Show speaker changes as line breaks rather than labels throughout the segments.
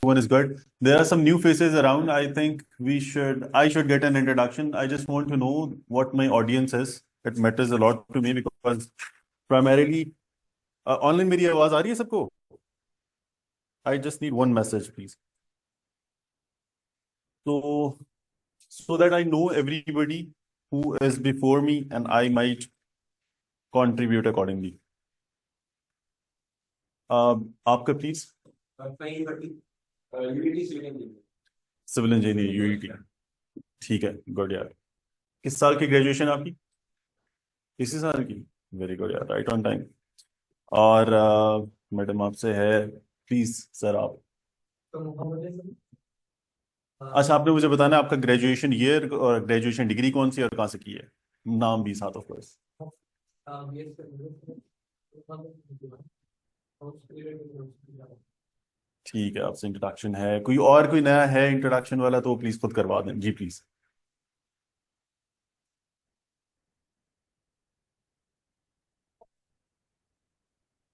everyone is good. There are some new faces around. I should get an introduction. I just want to know what my audience is. It matters a lot to me because primarily online मेरी आवाज आ रही है सबको? I just need one message, please. So that I know everybody who is before me and I might contribute accordingly. आपका please civil engineer UET. ठीक है, good यार। किस साल की ग्रेजुएशन आपकी? इसी साल की? वेरी गुड यार, राइट ऑन टाइम। और मैडम आपसे है, प्लीज सर आप। अच्छा, आपने मुझे बताना है आपका ग्रेजुएशन ईयर और ग्रेजुएशन डिग्री कौन सी और कहाँ से की है, नाम भी साथ ऑफ कोर्स। ठीक है, आपसे इंट्रोडक्शन है। कोई नया है इंट्रोडक्शन वाला तो प्लीज खुद करवा दें जी, प्लीज।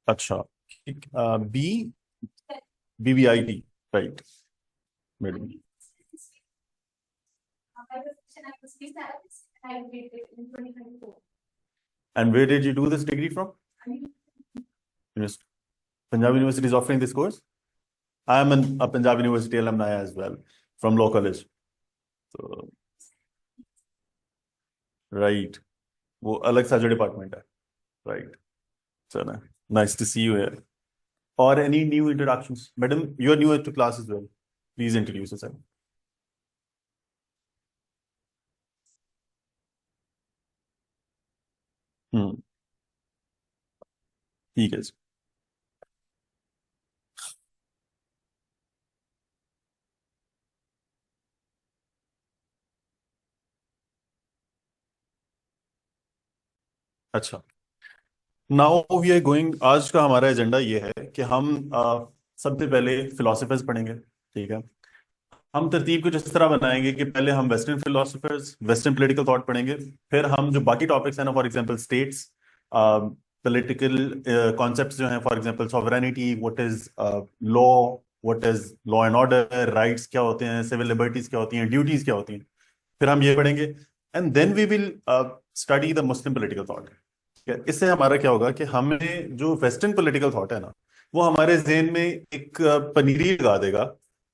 अच्छा, B BBIT, right madam. And where did you do this degree from? Yes. Punjab University is offering this course. I am a Punjab University alumni as well from law college. So, right. वो अलग सा जो department है, right. चलो, nice to see you here. और any new introductions? Madam, you are new to class as well, please introduce yourself. Hmm, ठीक है जी। अच्छा, नाउ वी आर गोइंग। आज का हमारा एजेंडा ये है कि हम सबसे पहले फिलोसफर्स पढ़ेंगे, ठीक है। हम तरतीब कुछ इस तरह बनाएंगे कि पहले हम western philosophers, western political thought पढ़ेंगे। फिर हम जो बाकी टॉपिक्स हैं ना, for example states, political concepts जो हैं, for example sovereignty, what is law, what is law and order, rights क्या होते हैं, सिविल लिबर्टीज क्या होती हैं, ड्यूटीज क्या होती हैं, फिर हम ये पढ़ेंगे। And then we will study the Muslim political thought. इससे हमारा क्या होगा कि हमें जो वेस्टर्न पॉलिटिकल थॉट है ना, वो हमारे जहन में एक पनीरी लगा देगा,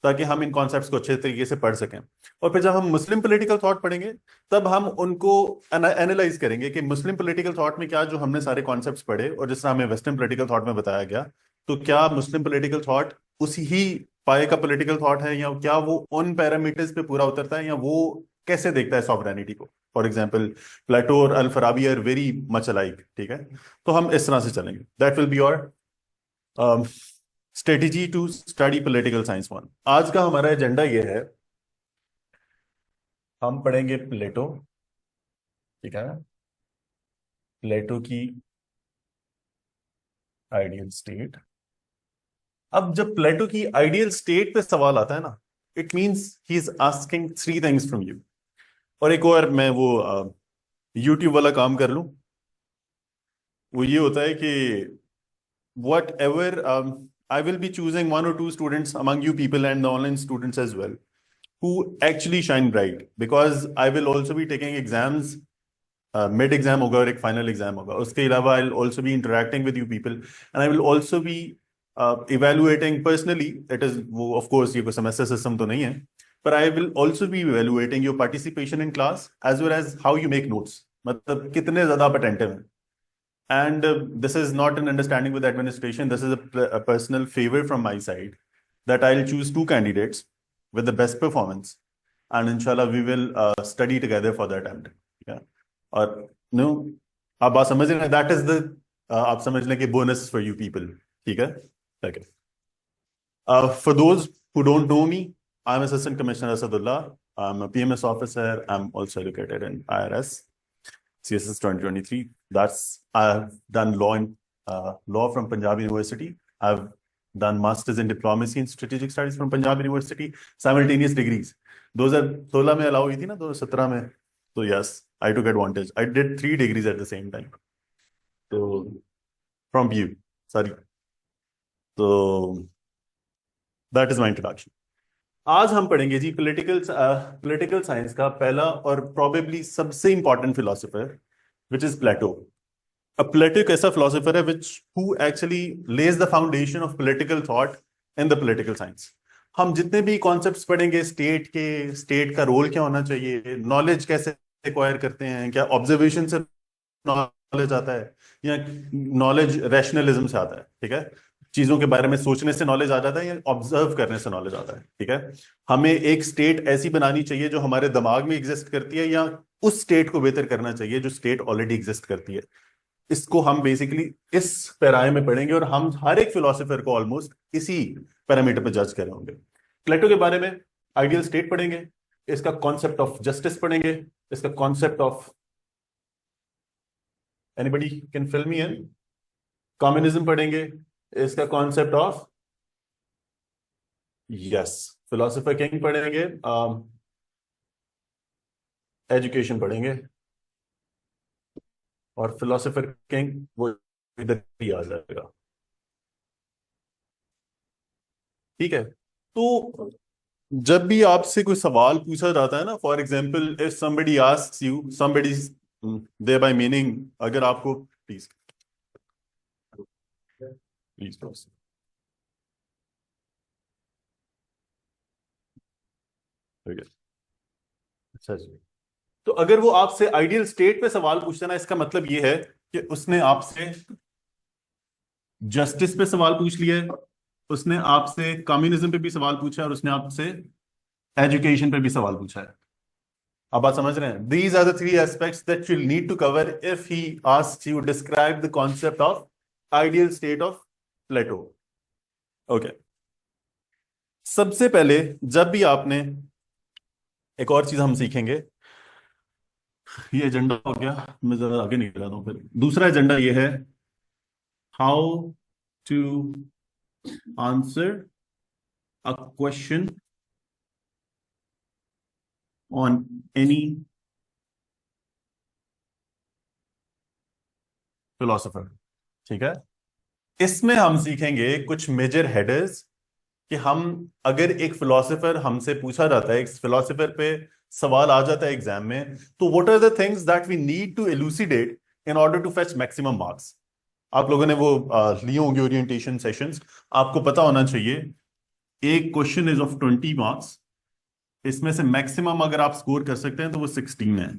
ताकि हम इन कॉन्सेप्ट्स को अच्छे तरीके से पढ़ सकें। और फिर जब हम मुस्लिम पॉलिटिकल थॉट पढ़ेंगे, तब हम उनको एनालाइज करेंगे कि मुस्लिम पॉलिटिकल थॉट में क्या जो हमने सारे कॉन्सेप्ट्स पढ़े और जिस तरह हमें वेस्टर्न पॉलिटिकल थॉट में बताया गया, तो क्या मुस्लिम पॉलिटिकल थॉट उसी ही पाए का पॉलिटिकल थॉट है, या क्या वो उन पैरामीटर्स पे पूरा उतरता है, या वो कैसे देखता है सॉवरेनिटी को। फॉर एग्जाम्पल प्लेटो और Al Farabi are very much alike, ठीक है। तो हम इस तरह से चलेंगे। That will be your strategy to study political science 1। आज का हमारा एजेंडा ये है, हम पढ़ेंगे प्लेटो, ठीक है, प्लेटो की आइडियल स्टेट। अब जब प्लेटो की आइडियल स्टेट पे सवाल आता है ना, it means he is asking three things from you. और एक और मैं वो यूट्यूब वाला काम कर लूं, वो ये होता है कि whatever, I will be choosing one or two students among you people and the online students as well who actually shine bright, because I will also be taking exams. Mid exam होगा और एक final exam होगा। उसके अलावा I'll also be interacting with you people and I will also be evaluating personally. It is वो of course ये कोई semester system तो नहीं है, but I will also be evaluating your participation in class as well as how you make notes, मतलब कितने ज्यादा आप attentive हैं। And this is not an understanding with the administration. This is a personal favor from my side that I'll choose two candidates with the best performance, and inshallah we will study together for the attempt. Yeah. और no, आप बात समझ रहे हैं? That is the आप समझ लें कि bonus for you people. ठीक है? Okay. For those who don't know me, I'm Assistant Commissioner Asadullah. I'm a PMS officer. I'm also educated in IRS. CSS 2023. I've done law from Punjab University. I've done masters in diplomacy and strategic studies from Punjab University. Simultaneous degrees. 2016 में allow हुई थी ना, 2017 में. So yes, I took advantage. I did 3 degrees at the same time. So from you, sorry. So that is my introduction. आज हम पढ़ेंगे जी political science का पहला और प्रोबेबली सबसे इंपॉर्टेंट फिलोसोफर, विच इज प्लेटो। अब प्लेटो एक ऐसा फिलोसोफर है which who actually Lay's the foundation of political thought in the political science. हम जितने भी कॉन्सेप्ट्स पढ़ेंगे, स्टेट का रोल क्या होना चाहिए, नॉलेज कैसे एक्वायर करते हैं, क्या ऑब्जर्वेशन से नॉलेज आता है या नॉलेज रैशनलिज्म से आता है, ठीक है, चीजों के बारे में सोचने से नॉलेज आ जाता है या ऑब्जर्व करने से नॉलेज आता है, ठीक है। हमें एक स्टेट ऐसी बनानी चाहिए जो हमारे दिमाग में एग्जिस्ट करती है, या उस स्टेट को बेहतर करना चाहिए जो स्टेट ऑलरेडी एग्जिस्ट करती है। इसको हम बेसिकली इस पैराए में पढ़ेंगे और हम हर एक फिलोसोफर को ऑलमोस्ट इसी पैरामीटर पे जज कर रहे होंगे। प्लेटो के बारे में आइडियल स्टेट पढ़ेंगे, इसका कॉन्सेप्ट ऑफ जस्टिस पढ़ेंगे, इसका concept of anybody can fill me in, communism पढ़ेंगे, इसका concept of yes philosopher king पढ़ेंगे, एजुकेशन पढ़ेंगे, और फिलोसोफर किंग वो इधर ही आ जाएगा, ठीक है। तो जब भी आपसे कोई सवाल पूछा जाता है ना, for example if somebody asks you somebody thereby meaning, अगर आपको प्लीज प्लीज ठीक है, अच्छा जी। तो अगर वो आपसे आइडियल स्टेट पे सवाल पूछता है ना, इसका मतलब ये है कि उसने आपसे जस्टिस पे सवाल पूछ लिया है, उसने आपसे कम्युनिज्म पे भी सवाल पूछा है, और उसने आपसे एजुकेशन पे भी सवाल पूछा है। अब बात समझ रहे हैं? These are the three aspects that you need to cover if he asks you describe the concept of ideal state of Plato. Okay, सबसे पहले जब भी आपने, एक और चीज हम सीखेंगे, ये एजेंडा हो गया, मैं जरा आगे निकल रहा हूं, फिर दूसरा एजेंडा ये है how to answer a question on any philosopher, ठीक है। इसमें हम सीखेंगे कुछ मेजर हेडर्स कि हम, अगर एक फिलोसोफर हमसे पूछा जाता है, एक फिलोसोफर पे सवाल आ जाता है एग्जाम में, तो what are the things that we need to elucidate in order to fetch maximum marks. आप लोगों ने वो लिए होंगे ओरिएंटेशन सेशंस, आपको पता होना चाहिए एक क्वेश्चन इज ऑफ 20 मार्क्स, इसमें से मैक्सिमम अगर आप स्कोर कर सकते हैं तो वो 16 है,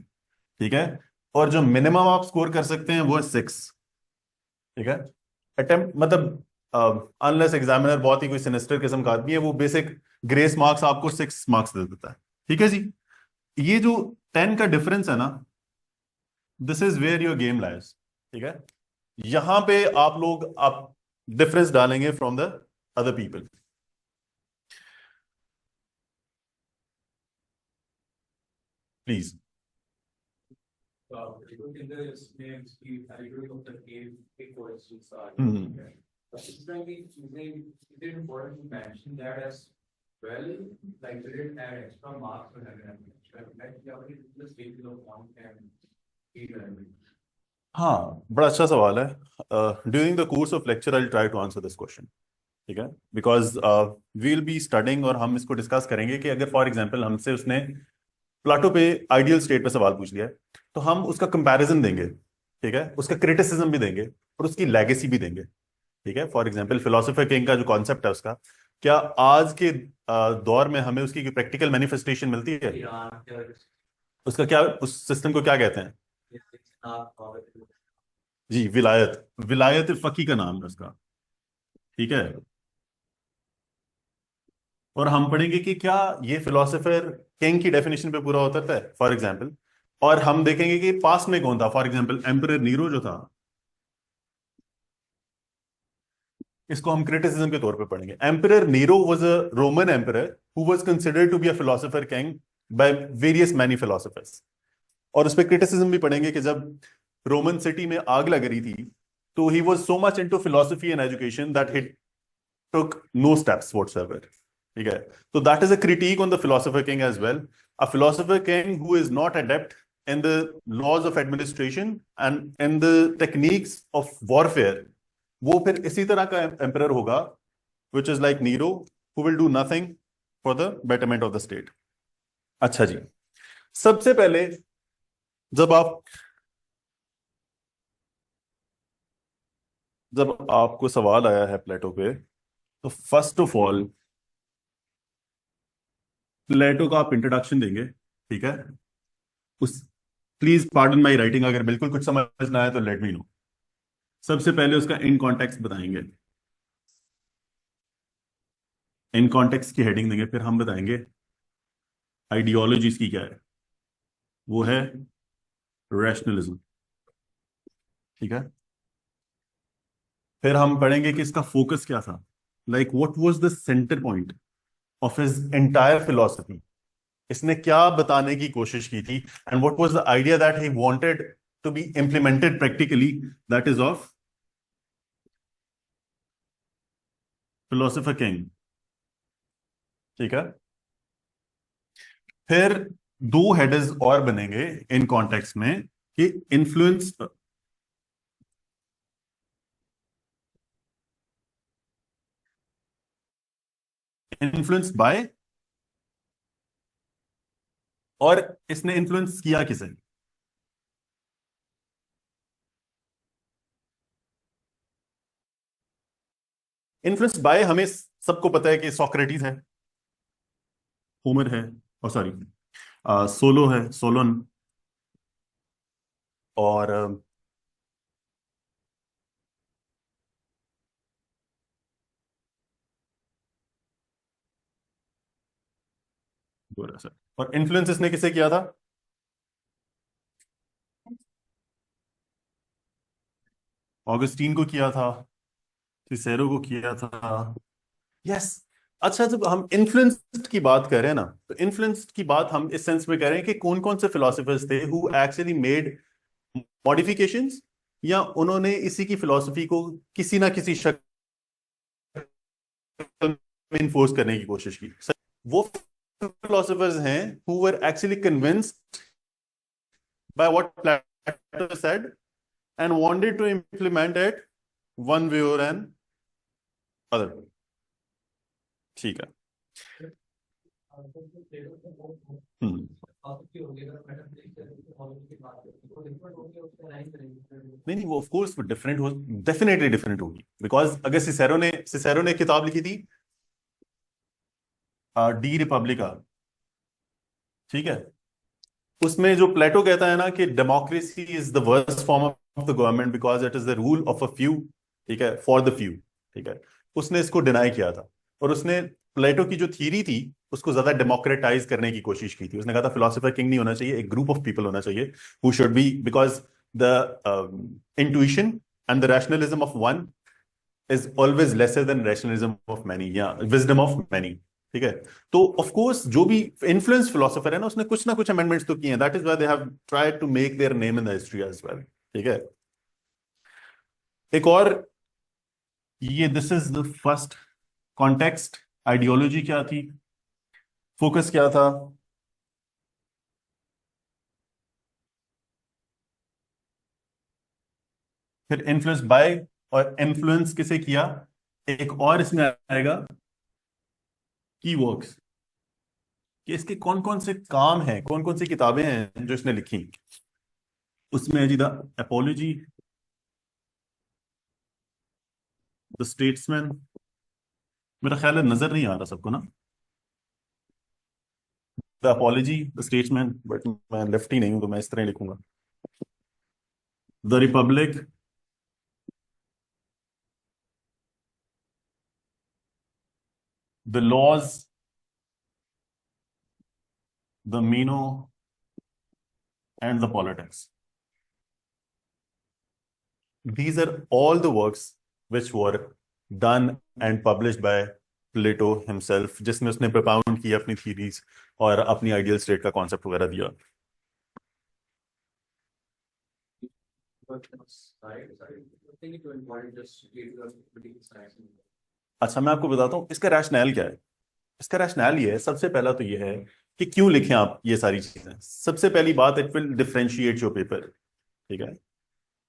ठीक है, और जो मिनिमम आप स्कोर कर सकते हैं वो है 6, ठीक है। अटेम्प्ट मतलब अनलेस एग्जामिनर बहुत ही कोई सिनिस्टर किस्म का आदमी है, वो बेसिक ग्रेस मार्क्स आपको 6 मार्क्स दे देता है, ठीक है जी। ये जो 10 का डिफरेंस है ना, this is where your game lies, ठीक है। यहां पे आप डिफरेंस डालेंगे from the other people, please.
In the names, the algorithm of the game equations are.
Hmm,
Specifically, is it important to mention that as well, like we didn't add extra marks for having an extra, like the only the stages of one can be learning.
हाँ, बड़ा अच्छा सवाल है। During the course of lecture I try to answer this question, ठीक है, because we will be studying और हम इसको डिस्कस करेंगे कि अगर फॉर एग्जांपल हमसे उसने प्लाटो पे आइडियल स्टेट पे सवाल पूछ लिया है, तो हम उसका कंपैरिजन देंगे, ठीक है, उसका क्रिटिसिज्म भी देंगे और उसकी लेगेसी भी देंगे, ठीक है। फॉर एग्जांपल फिलोसोफर किंग का जो कॉन्सेप्ट है उसका, क्या आज के दौर में हमें उसकी प्रैक्टिकल मैनिफेस्टेशन मिलती है? उसका क्या, उस सिस्टम को क्या कहते हैं जी? विलायत, विलायत फकी का नाम है उसका, ठीक है। और हम पढ़ेंगे कि क्या ये फिलोसोफर किंग की डेफिनेशन पे पूरा होता है, फॉर एग्जांपल। और हम देखेंगे कि पास्ट में कौन था, फॉर एग्जांपल एम्परर नीरो जो था, इसको हम क्रिटिसिज्म के तौर पे पढ़ेंगे। Emperor Nero was a Roman emperor who was considered to be a philosopher king by various many philosophers. और उस पर क्रिटिसिज्म भी पढ़ेंगे कि जब रोमन सिटी में आग लग रही थी, तो he was so much into philosophy and education that he took no steps whatsoever, ठीक है। तो that is a critique on the philosopher king as well. A philosopher king who is not adept in the laws of administration and in the techniques of warfare, वो फिर इसी तरह का emperor होगा, which is like Nero, who will do nothing for the betterment of the state. अच्छा जी, सबसे पहले जब आपको सवाल आया है प्लेटो पे, तो फर्स्ट ऑफ ऑल प्लेटो का आप इंट्रोडक्शन देंगे, ठीक है? उस प्लीज पार्डन माई राइटिंग, अगर बिल्कुल कुछ समझ ना आए तो लेट मी नो। सबसे पहले उसका इन कॉन्टेक्स्ट बताएंगे, इन कॉन्टेक्स्ट की हेडिंग देंगे, फिर हम बताएंगे आइडियोलॉजी इसकी क्या है, वो है रैशनलिज्म, ठीक है? फिर हम पढ़ेंगे कि इसका फोकस क्या था, like what was the centre point of his entire philosophy, इसने क्या बताने की कोशिश की थी, and what was the idea that he wanted to be implemented practically, that is of philosopher king, ठीक है? फिर दो हेडर्स और बनेंगे इन कॉन्टेक्स्ट में कि इन्फ्लुएंस बाय, और इसने इन्फ्लुएंस किया किसे। इन्फ्लुएंस बाय हमें सबको पता है कि सोक्रेटिस है, होमर है, और सॉरी सोलो है, सोलोन, और सर, और इन्फ्लुएंस इसने किसे किया था? ऑगस्टीन को किया था, सिसेरो को किया था, यस। अच्छा, जब हम इन्फ्लुएंस्ड की बात कर रहे हैं ना, तो इन्फ्लुएंस्ड की बात हम इस सेंस में कर रहे हैं कि कौन कौन से फिलोसफर्स थे हु एक्चुअली मेड मॉडिफिकेशंस, या उन्होंने इसी की फिलॉसफी को किसी ना किसी शक्ल में इन्फोर्स करने की कोशिश की। वो फिलोसफर्स हैं who were actually convinced by what Plato said and wanted to implement it one way or another, ठीक है? हम्म नहीं नहीं, वो ऑफ कोर्स डिफरेंट हो, डेफिनेटली डिफरेंट होगी, बिकॉज अगर सिसेरो ने किताब लिखी थी डी रिपब्लिका, ठीक है? उसमें जो प्लेटो कहता है ना कि democracy is the worst form of the government because it is the rule of a few, ठीक है, फॉर द फ्यू, ठीक है? उसने इसको डिनाई किया था, और उसने प्लेटो की जो थ्योरी थी उसको ज्यादा डेमोक्रेटाइज करने की कोशिश की थी। उसने कहा था फिलोसोफर किंग नहीं होना चाहिए, एक ग्रुप ऑफ पीपल होना चाहिए who should be, because the intuition and the rationalism of one is always lesser than rationalism of many या विजडम ऑफ मैनी, ठीक है? तो ऑफ कोर्स जो भी इन्फ्लुएंस फिलोसोफर है ना, उसने कुछ ना कुछ अमेंडमेंट्स तो किए हैं, that is why they have tried to make their name in the history as well, ठीक है? एक और, ये this is the first context, ideology क्या थी, फोकस क्या था, फिर इन्फ्लुएंस बाय, और इन्फ्लुएंस किसे किया, एक और इसमें आएगा की वर्क्स, कि इसके कौन कौन से काम हैं, कौन कौन सी किताबें हैं जो इसने लिखी। उसमें है जी द एपोलॉजी, द स्टेट्समैन, मेरा ख्याल है नजर नहीं आ रहा सबको ना, the Apology, the Statesman, but मैं लेफ्ट ही नहीं हूं तो मैं इस तरह ही लिखूंगा, the Republic, the Laws, the Meno, and the Politics. These are all the works which were done and published by Plato himself, जिसमें उसने propound किया अपनी theories और अपनी ideal state का concept वगैरह दिया। अच्छा, मैं आपको बताता हूँ इसका रैशनैल क्या है। इसका रैशनैल ये है, सबसे पहला तो ये है कि क्यों लिखें आप ये सारी चीजें। सबसे पहली बात, it will differentiate your paper, ठीक है?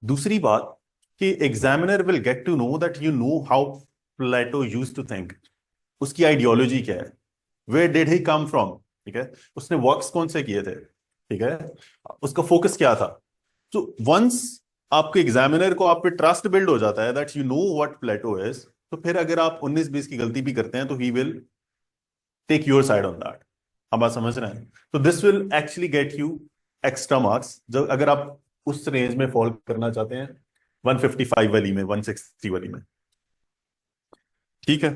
दूसरी बात कि examiner will get to know that you know how Plato used to think, उसकी आइडियोलॉजी क्या है, where did he come from, ठीक है, उसने वर्क्स कौन से किए थे, ठीक है, उसका फोकस क्या था। तो वंस आपके एग्जामिनर को आप पे ट्रस्ट बिल्ड हो जाता है that you know what Plato is, तो फिर अगर आप 19-20 की गलती भी करते हैं तो he will take your side on that. आप बात समझ रहे हैं, तो this will actually get you extra marks, जब अगर आप उस रेंज में फॉल करना चाहते हैं 155 वाली में, 160 वाली में, ठीक है।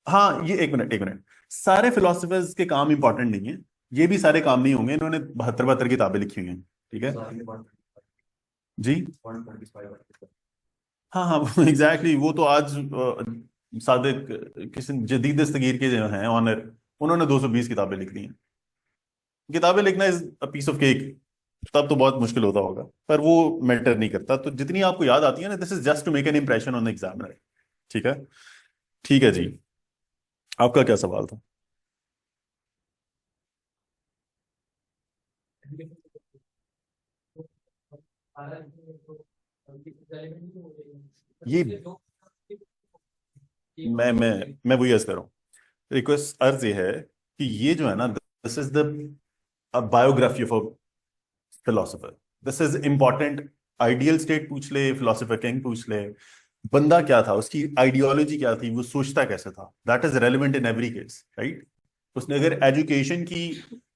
हाँ, ये एक मिनट सारे फिलोसफर्स के काम इंपॉर्टेंट नहीं है, ये भी सारे काम नहीं होंगे, इन्होंने 72 किताबें लिखी हुई हैं, ठीक है जी। हाँ हाँ एग्जैक्टली, वो तो आज सादिक किसी जदीद दस्तगीर के जो हैं ऑनर, उन्होंने 220 किताबें लिख दी हैं। किताबें लिखना is a piece of cake, तब तो बहुत मुश्किल होता होगा, पर वो मैटर नहीं करता, तो जितनी आपको याद आती है ना, this is just to make an impression on the examiner, ठीक है। ठीक है जी, आपका क्या सवाल था। ये मैं वही अर्ज कर रहा हूँ, रिक्वेस्ट अर्ज ये है कि ये जो है ना, this is the biography of a philosopher, this is important. Ideal state पूछ ले, फिलोसोफर किंग पूछ ले, बंदा क्या था, उसकी आइडियोलॉजी क्या थी, वो सोचता कैसे था, that is relevant in every case, right. उसने अगर एजुकेशन की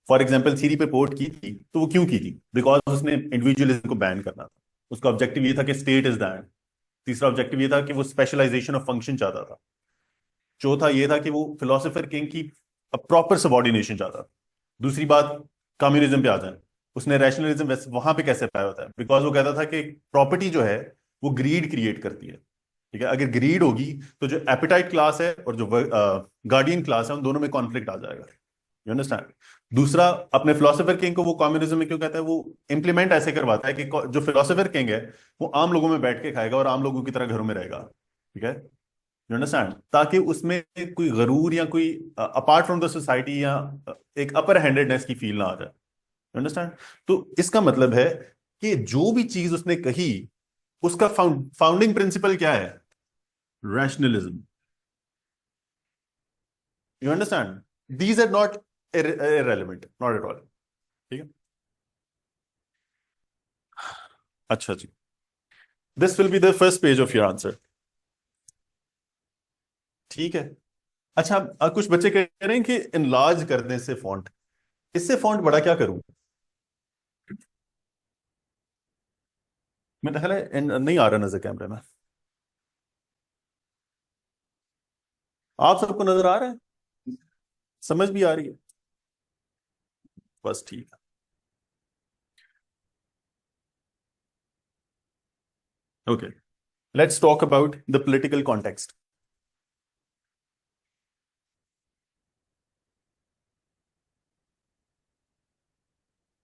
फॉर एग्जाम्पल थ्योरी पे पोर्ट की थी, तो वो क्यों की थी, बिकॉज उसने इंडिविजुअलिज्म को बैन करना था, उसका ऑब्जेक्टिव ये था कि स्टेट इज दैट। तीसरा ऑब्जेक्टिव ये था कि वो स्पेशलाइजेशन ऑफ फंक्शन चाहता था। चौथा ये था कि वो फिलोसोफर किंग की प्रॉपर सबॉर्डिनेशन चाहता था। दूसरी बात, कम्युनिज्म पे आ जाए, उसने रैशनलिज्म वैसे वहां पे कैसे पाया होता है, बिकॉज वो कहता था कि प्रॉपर्टी जो है वो ग्रीड क्रिएट करती है, ठीक है, अगर ग्रीड होगी तो जो एपिटाइट क्लास है और जो गार्डियन क्लास है, उन दोनों में कॉन्फ्लिक्ट आ जाएगा, यू अंडरस्टैंड। दूसरा, अपने फिलोसोफर किंग को वो कम्युनिज्म में क्यों कहता है, वो इंप्लीमेंट ऐसे करवाता है कि जो फिलोसोफर किंग है वो आम लोगों में बैठ के खाएगा और आम लोगों की तरह घरों में रहेगा, ठीक है, यू अंडरस्टैंड, ताकि उसमें कोई गरूर या कोई अपार्ट फ्रॉम द सोसाइटी या एक अपर हैंडेडनेस की फील ना आ जाए, यू अंडरस्टैंड। तो इसका मतलब है कि जो भी चीज उसने कही, उसका फाउंडिंग प्रिंसिपल क्या है, rationalism, you understand, these are not irrelevant, not at all, ठीक है। अच्छा जी, this will be the first page of your answer, ठीक है। अच्छा, कुछ बच्चे कह रहे हैं कि इनलार्ज करने से फॉन्ट, इससे फॉन्ट बड़ा क्या करूं, मेरा ख्याल है नहीं आ रहा नजर कैमरे में, आप सबको नजर आ रहा है, समझ भी आ रही है, बस ठीक है, okay. Let's talk about the political context.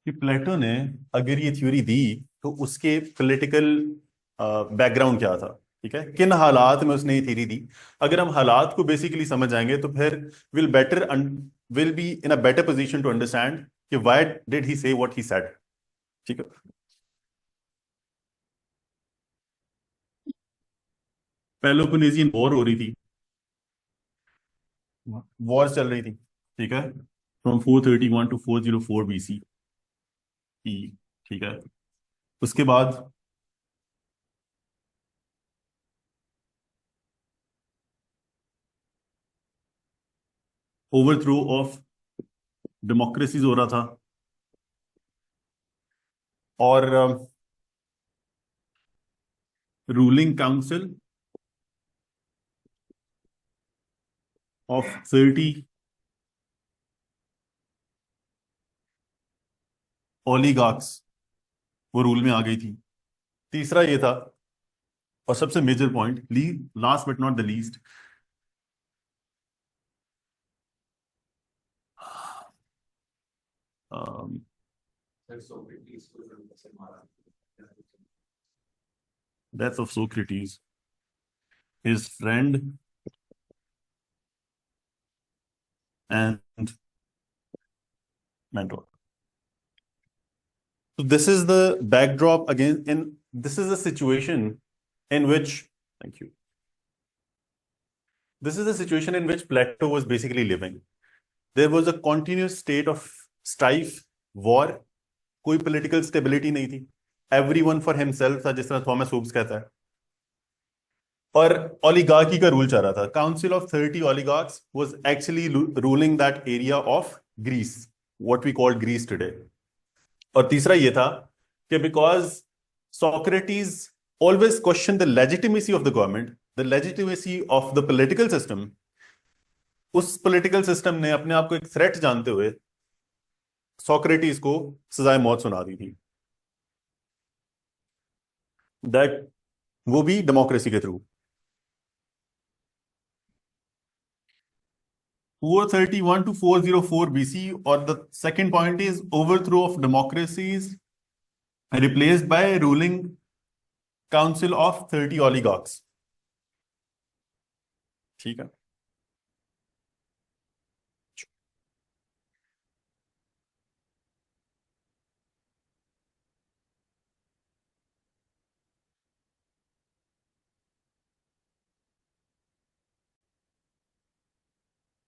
कि प्लेटो ने अगर ये थ्योरी दी, तो उसके पॉलिटिकल बैकग्राउंड क्या था, ठीक है, किन हालात में उसने ये थ्योरी दी। अगर हम हालात को बेसिकली समझ जाएंगे तो फिर will better will be in a better position to understand कि why did he say what he said, ठीक है। पेलोपोनेसियन वॉर हो रही थी, वॉर चल रही थी, ठीक है, फ्रॉम 431 टू 404 BC की, ठीक है। उसके बाद ओवरथ्रो ऑफ डेमोक्रेसीज हो रहा था, और रूलिंग काउंसिल ऑफ 30 ओलिगार्क्स वो रूल में आ गई थी। तीसरा ये था, और सबसे मेजर पॉइंट, ली last but not the least, death of Socrates, his friend and mentor. So this is the backdrop again. In this is a situation in which, thank you. This is the situation in which Plato was basically living. There was a continuous state of strife, war, कोई political stability नहीं थी. Everyone for himself था, जिस तरह Thomas Hobbes कहता है. और oligarchy का रूल चल रहा था. Council of 30 oligarchs was actually ruling that area of Greece, what we call Greece today. और तीसरा ये था कि because Socrates always questioned the legitimacy of the government, the legitimacy of the political system, उस political system ने अपने आप को एक थ्रेट जानते हुए सोक्रेटिस को सजाए मौत सुना दी थी. दैट वो भी डेमोक्रेसी के through. 431 to 404 BC, or the second point is overthrow of democracies replaced by ruling council of 30 oligarchs. ठीक है.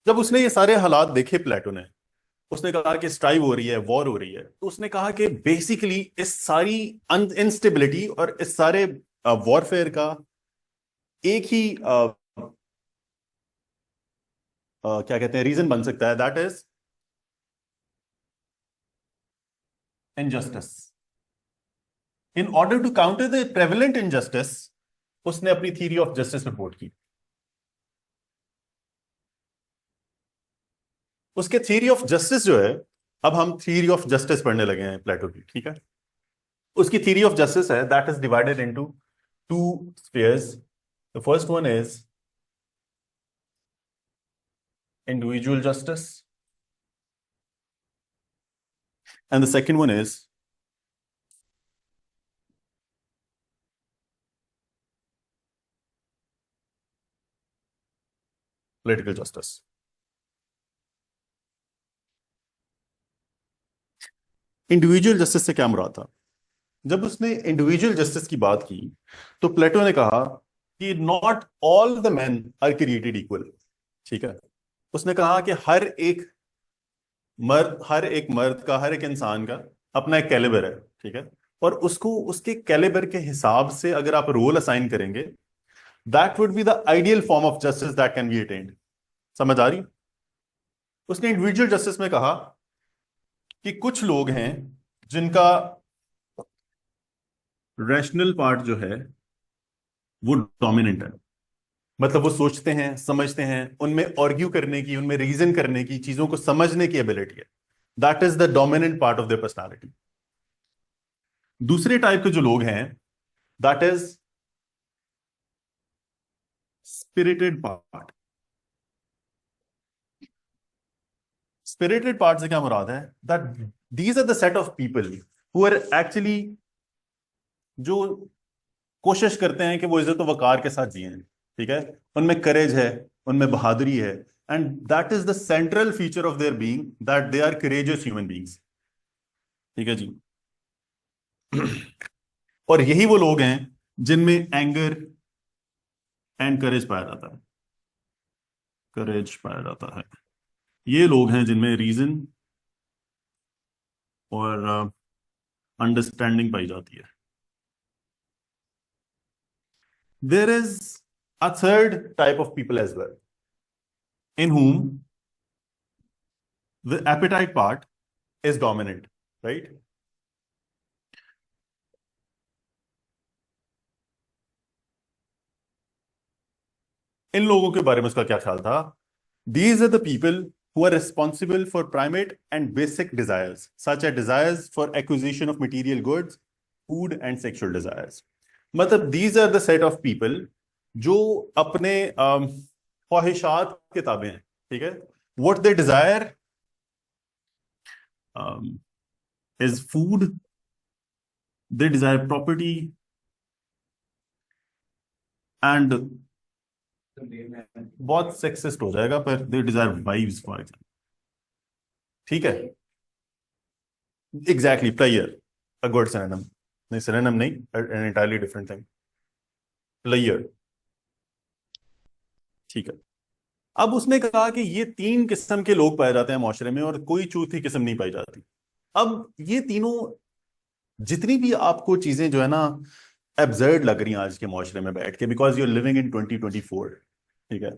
जब उसने ये सारे हालात देखे प्लेटो ने, उसने कहा कि स्ट्राइव हो रही है, वॉर हो रही है, तो उसने कहा कि बेसिकली इस सारी इनस्टेबिलिटी और इस सारे वॉरफेयर का एक ही क्या कहते हैं रीजन बन सकता है, that is injustice. In order to counter the prevalent injustice, उसने अपनी थ्योरी ऑफ जस्टिस रिपोर्ट की. उसके थ्योरी ऑफ जस्टिस जो है, अब हम थ्योरी ऑफ जस्टिस पढ़ने लगे हैं प्लेटो की. ठीक है. उसकी थ्योरी ऑफ जस्टिस है that is divided into two spheres. The first one is individual justice, and the second one is political justice. Individual justice से क्या मुराद था? जब उसने इंडिविजुअल जस्टिस की बात की तो प्लेटो ने कहा कि not all the man are created equal. ठीक है. उसने कहा कि हर एक मर्द का, हर एक इंसान का अपना एक कैलिबर है. ठीक है. और उसको उसके कैलिबर के हिसाब से अगर आप रोल असाइन करेंगे, that would be the ideal form of justice that can be attend. समझ आ रही? उसने इंडिविजुअल जस्टिस में कहा कि कुछ लोग हैं जिनका रैशनल पार्ट जो है वो डोमिनेंट है. मतलब वो सोचते हैं, समझते हैं, उनमें आर्ग्यू करने की, उनमें रीजन करने की, चीजों को समझने की एबिलिटी है. That is the dominant part of their personality. दूसरे टाइप के जो लोग हैं, that is spirited part. Spirited part से क्या मुराद है? That these are the set of people who are actually, जो कोशिश करते हैं कि वो इज्जत और वकार के साथ जिए. ठीक है. उनमें करेज है, उनमें बहादुरी है, and that is the central feature of their being, that they are courageous human beings. ठीक है जी. और यही वो लोग हैं जिनमें एंगर एंड करेज पाया जाता है. करेज पाया जाता है. ये लोग हैं जिनमें रीजन और अंडरस्टैंडिंग पाई जाती है. There is a third type of people as well, in whom the appetite part is dominant, right? इन लोगों के बारे में उसका क्या ख्याल था? These are the people who are responsible for primate and basic desires, such as desires for acquisition of material goods, food and sexual desires. मतलब these are the set of people जो अपने ख्वाहिशात के ताबे हैं. ठीक है. What they desire is food, they desire property, and बहुत सेक्सिस्ट हो जाएगा, पर they desire wives for example. ठीक है. Exactly, player, a good synonym. नहीं, synonym नहीं, an entirely different thing. Player. ठीक है. अब उसने कहा कि ये तीन किस्म के लोग पाए जाते हैं माशरे में और कोई चौथी किस्म नहीं पाई जाती। अब ये तीनों जितनी भी आपको चीजें जो है ना एब्सर्ड लग रही हैं आज के माशरे में बैठ के, बिकॉज यूर लिविंग इन 2024, ठीक है,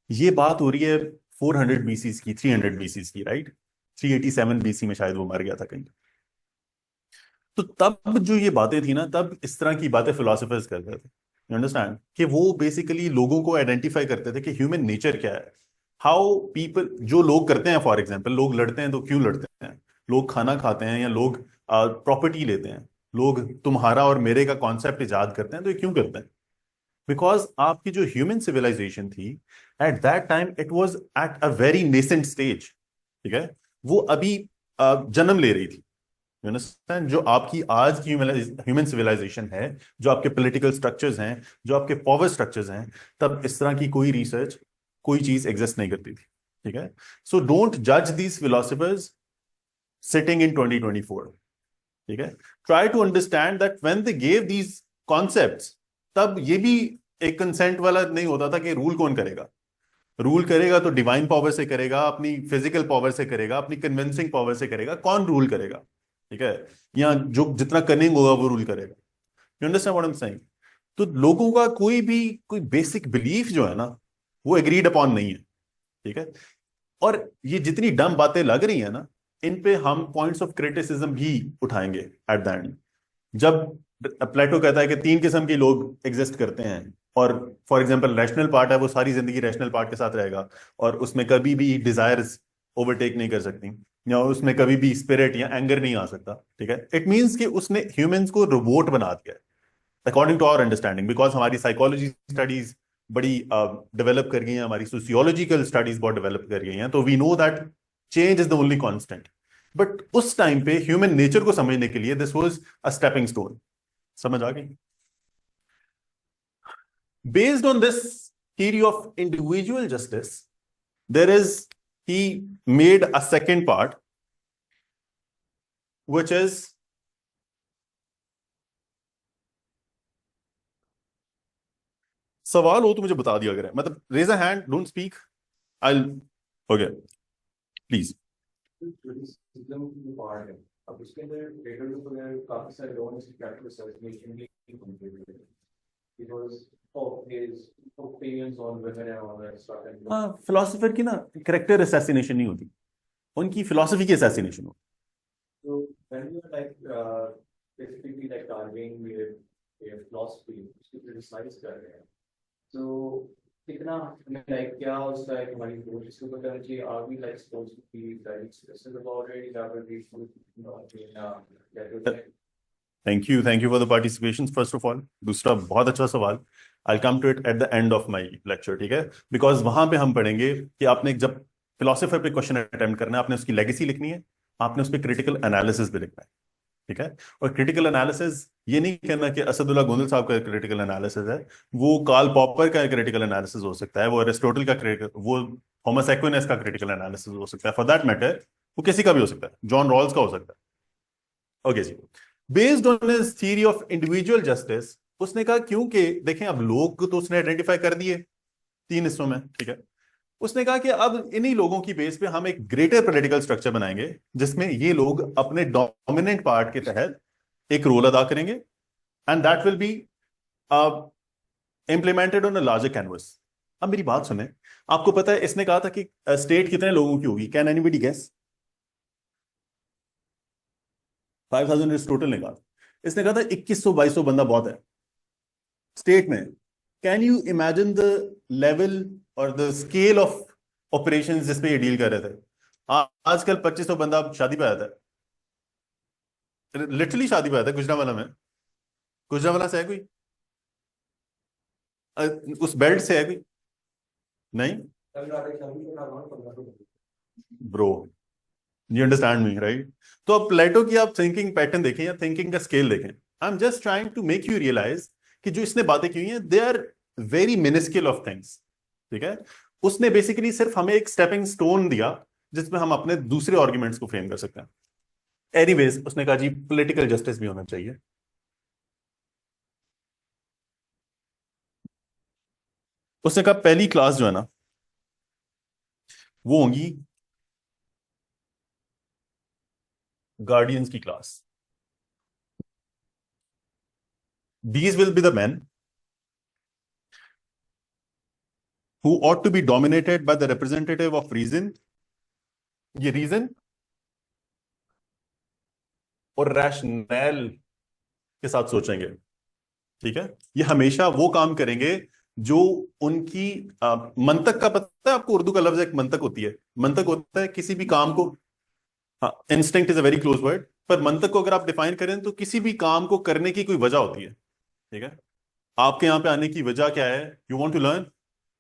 ये बात हो रही है 400 BC की, 300 BC की, राइट? 387 BC में शायद वो मर गया था कहीं। तो तब जो ये बातें थी ना, तब इस तरह की बातें फिलोसफर्स करते थे, यू अंडरस्टैंड, कि वो बेसिकली लोगों को आइडेंटिफाई करते थे कि ह्यूमन नेचर क्या है, हाउ पीपल, जो लोग करते हैं, फॉर एग्जांपल लोग लड़ते हैं तो क्यों लड़ते हैं, लोग खाना खाते हैं या लोग प्रॉपर्टी लेते हैं, लोग तुम्हारा और मेरे का कॉन्सेप्ट इजाद करते हैं तो ये क्यों करते हैं? बिकॉज आपकी जो ह्यूमन सिविलाइजेशन थी at that time, it was at a very nascent stage, ठीक है, वो अभी जन्म ले रही थी। You understand? जो आपकी आज की ह्यूमन सिविलाइजेशन है, जो आपके पॉलिटिकल स्ट्रक्चर्स हैं, जो आपके पावर स्ट्रक्चर्स हैं, तब इस तरह की कोई रिसर्च, कोई चीज एग्जिस्ट नहीं करती थी, ठीक है? सो डोंट जज दीज फिलोसफर्स सिटिंग इन 2024, ठीक है? Try to understand that when they gave these concepts, तब ये भी एक कंसेंट वाला नहीं होता था कि रूल कौन करेगा। रूल करेगा तो डिवाइन पावर से करेगा, अपनी फिजिकल पावर से करेगा, अपनी कन्विंसिंग पावर से करेगा। कौन रूल करेगा, ठीक है? या जो जितना कनिंग होगा वो रूल करेगा। You understand what I am saying? तो लोगों का कोई बेसिक बिलीफ जो है ना, वो एग्रीड अपॉन नहीं है, ठीक है? और ये जितनी डम बातें लग रही है ना, इन पे हम पॉइंट्स ऑफ क्रिटिसिज्म भी उठाएंगे एट द एंड। जब प्लेटो कहता है कि तीन किस्म के लोग एग्जिस्ट करते हैं, और फॉर एग्जांपल रैशनल पार्ट है, वो सारी जिंदगी रैशनल पार्ट के साथ रहेगा, और उसमें कभी भी डिजायर्स ओवरटेक नहीं कर सकती, या उसमें कभी भी स्पिरिट या एंगर नहीं आ सकता, ठीक है? इट मीन्स कि उसने ह्यूमंस को रोबोट बना दिया है according to our understanding, because हमारी साइकोलॉजी स्टडीज बड़ी डेवलप कर गई हैं, हमारी सोशियोलॉजिकल स्टडीज बहुत डेवलप कर गई हैं, तो we know that change is the only constant. But उस टाइम पे ह्यूमन नेचर को समझने के लिए this was a stepping stone. समझ आ गई? Based on this theory of individual justice, there is, he made a second part, which is सवाल हो तो मुझे बता दिया करें, मतलब raise a hand, don't speak, I, okay, please.
criticism की part है। अब उसके अंदर data के बगैर काफी सारे लोगों ने इसकी practical assassination भी completed है। Because of his opinions on women and all that stuff. And
हाँ, फिलोसफर की ना करेक्टर असैसिनेशन नहीं होती, उनकी फिलोसफी की असैसिनेशन होती।
so when you are like basically like arguing with a philosophy, उसको criticize कर रहे हैं, तो कितना हमें like क्या उसका एक हमारी सोच इसके ऊपर करनी चाहिए? Are we like supposed to be very explicit about it? या फिर we should get it like
thank you for the participation first of all. दूसरा बहुत अच्छा सवाल, I come to it at the end of my lecture, ठीक है? Because वहां पे हम पढ़ेंगे कि आपने जब फिलोसफर पे क्वेश्चन अटेम्प्ट करना है, आपने उसकी लेगेसी लिखनी है, आपने उस पर क्रिटिकल एनालिसिस भी लिखना है, ठीक है? और क्रिटिकल एनालिसिस ये नहीं कहना कि असदुल्ला गोंदल साहब का क्रिटिकल एनालिसिस है, वो कार्ल पॉपर का क्रिटिकल एनालिसिस हो सकता है, वो एरिस्टोटल का क्रिटिकल, वो थॉमस एक्विनास का क्रिटिकल एनालिसिस हो सकता है, फॉर दैट मैटर वो किसी का भी हो सकता है, जॉन रॉल्स का हो सकता है। ओके जी। Based on his theory of individual justice, उसने कहा, क्योंकि देखें अब लोग तो उसने आइडेंटिफाई कर दिए तीन हिस्सों में, ठीक है? उसने कहा कि अब इन्हीं लोगों की बेस पे हम एक ग्रेटर पॉलिटिकल स्ट्रक्चर बनाएंगे, जिसमें ये लोग अपने डोमिनेंट पार्ट के तहत एक रोल अदा करेंगे, and that will B implemented on a larger canvas. अब मेरी बात सुने, आपको पता है इसने कहा था कि स्टेट कितने लोगों की होगी? Can anybody guess? 5000 टोटल ने कहा। इसने कहा था 2100-2200 बंदा बहुत है स्टेट में। Can you imagine the level और द स्केल ऑफ ऑपरेशंस जिस पे ये डील कर रहे थे? आजकल 2500 बंदा शादी पे आता है, लिटरली शादी पे आता है गुजरावाला में। गुजरावाला से है कोई? अ, उस बेल्ट से है कोई? नहीं bro, you understand me right? तो अब प्लेटो की आप थिंकिंग पैटर्न देखें या थिंकिंग का स्केल देखें, I am just trying to make you realize कि जो इसने बातें की हुई हैं they are very minuscule of things, ठीक है? उसने बेसिकली सिर्फ हमें एक स्टेपिंग स्टोन दिया जिसमें हम अपने दूसरे आर्ग्यूमेंट्स को फ्रेम कर सकते हैं। एनीवेज, उसने कहा जी पॉलिटिकल जस्टिस भी होना चाहिए। उसने कहा पहली क्लास जो है ना, वो होंगी गार्डियंस की class. These will be the men who ought to be dominated by the representative of reason. ये रीजन और रैशनल के साथ सोचेंगे. ठीक है. ये हमेशा वो काम करेंगे जो उनकी मंतक का पता है आपको. उर्दू का लफ्ज एक मंतक होती है. मंतक होता है किसी भी काम को. हाँ, instinct is a very close word. पर मंतक को अगर आप डिफाइन करें तो किसी भी काम को करने की कोई वजह होती है. ठीक है. आपके यहाँ पे आने की वजह क्या है? You want to learn,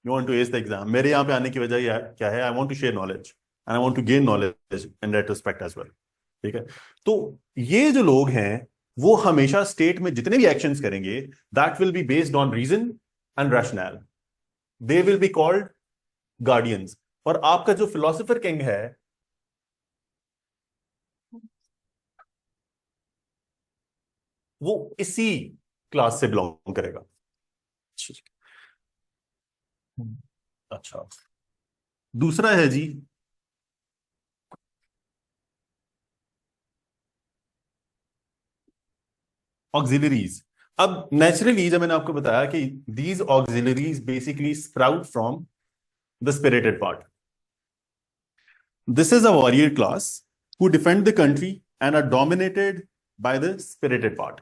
you want to ace the exam. मेरे यहाँ पे आने की वजह क्या है? I want to share knowledge and I want to gain knowledge in that respect as well. ठीक है. तो ये जो लोग हैं वो हमेशा स्टेट में जितने भी एक्शंस करेंगे that will be based on reason and rational. They will be called guardians. और आपका जो फिलोसोफर किंग है वो इसी क्लास से बिलोंग करेगा. अच्छा. दूसरा है जी ऑक्सिलरीज. अब नेचुरली जब मैंने आपको बताया कि these auxiliaries basically sprout from the spirited part. This is a warrior class who defend the country and are dominated by the spirited part.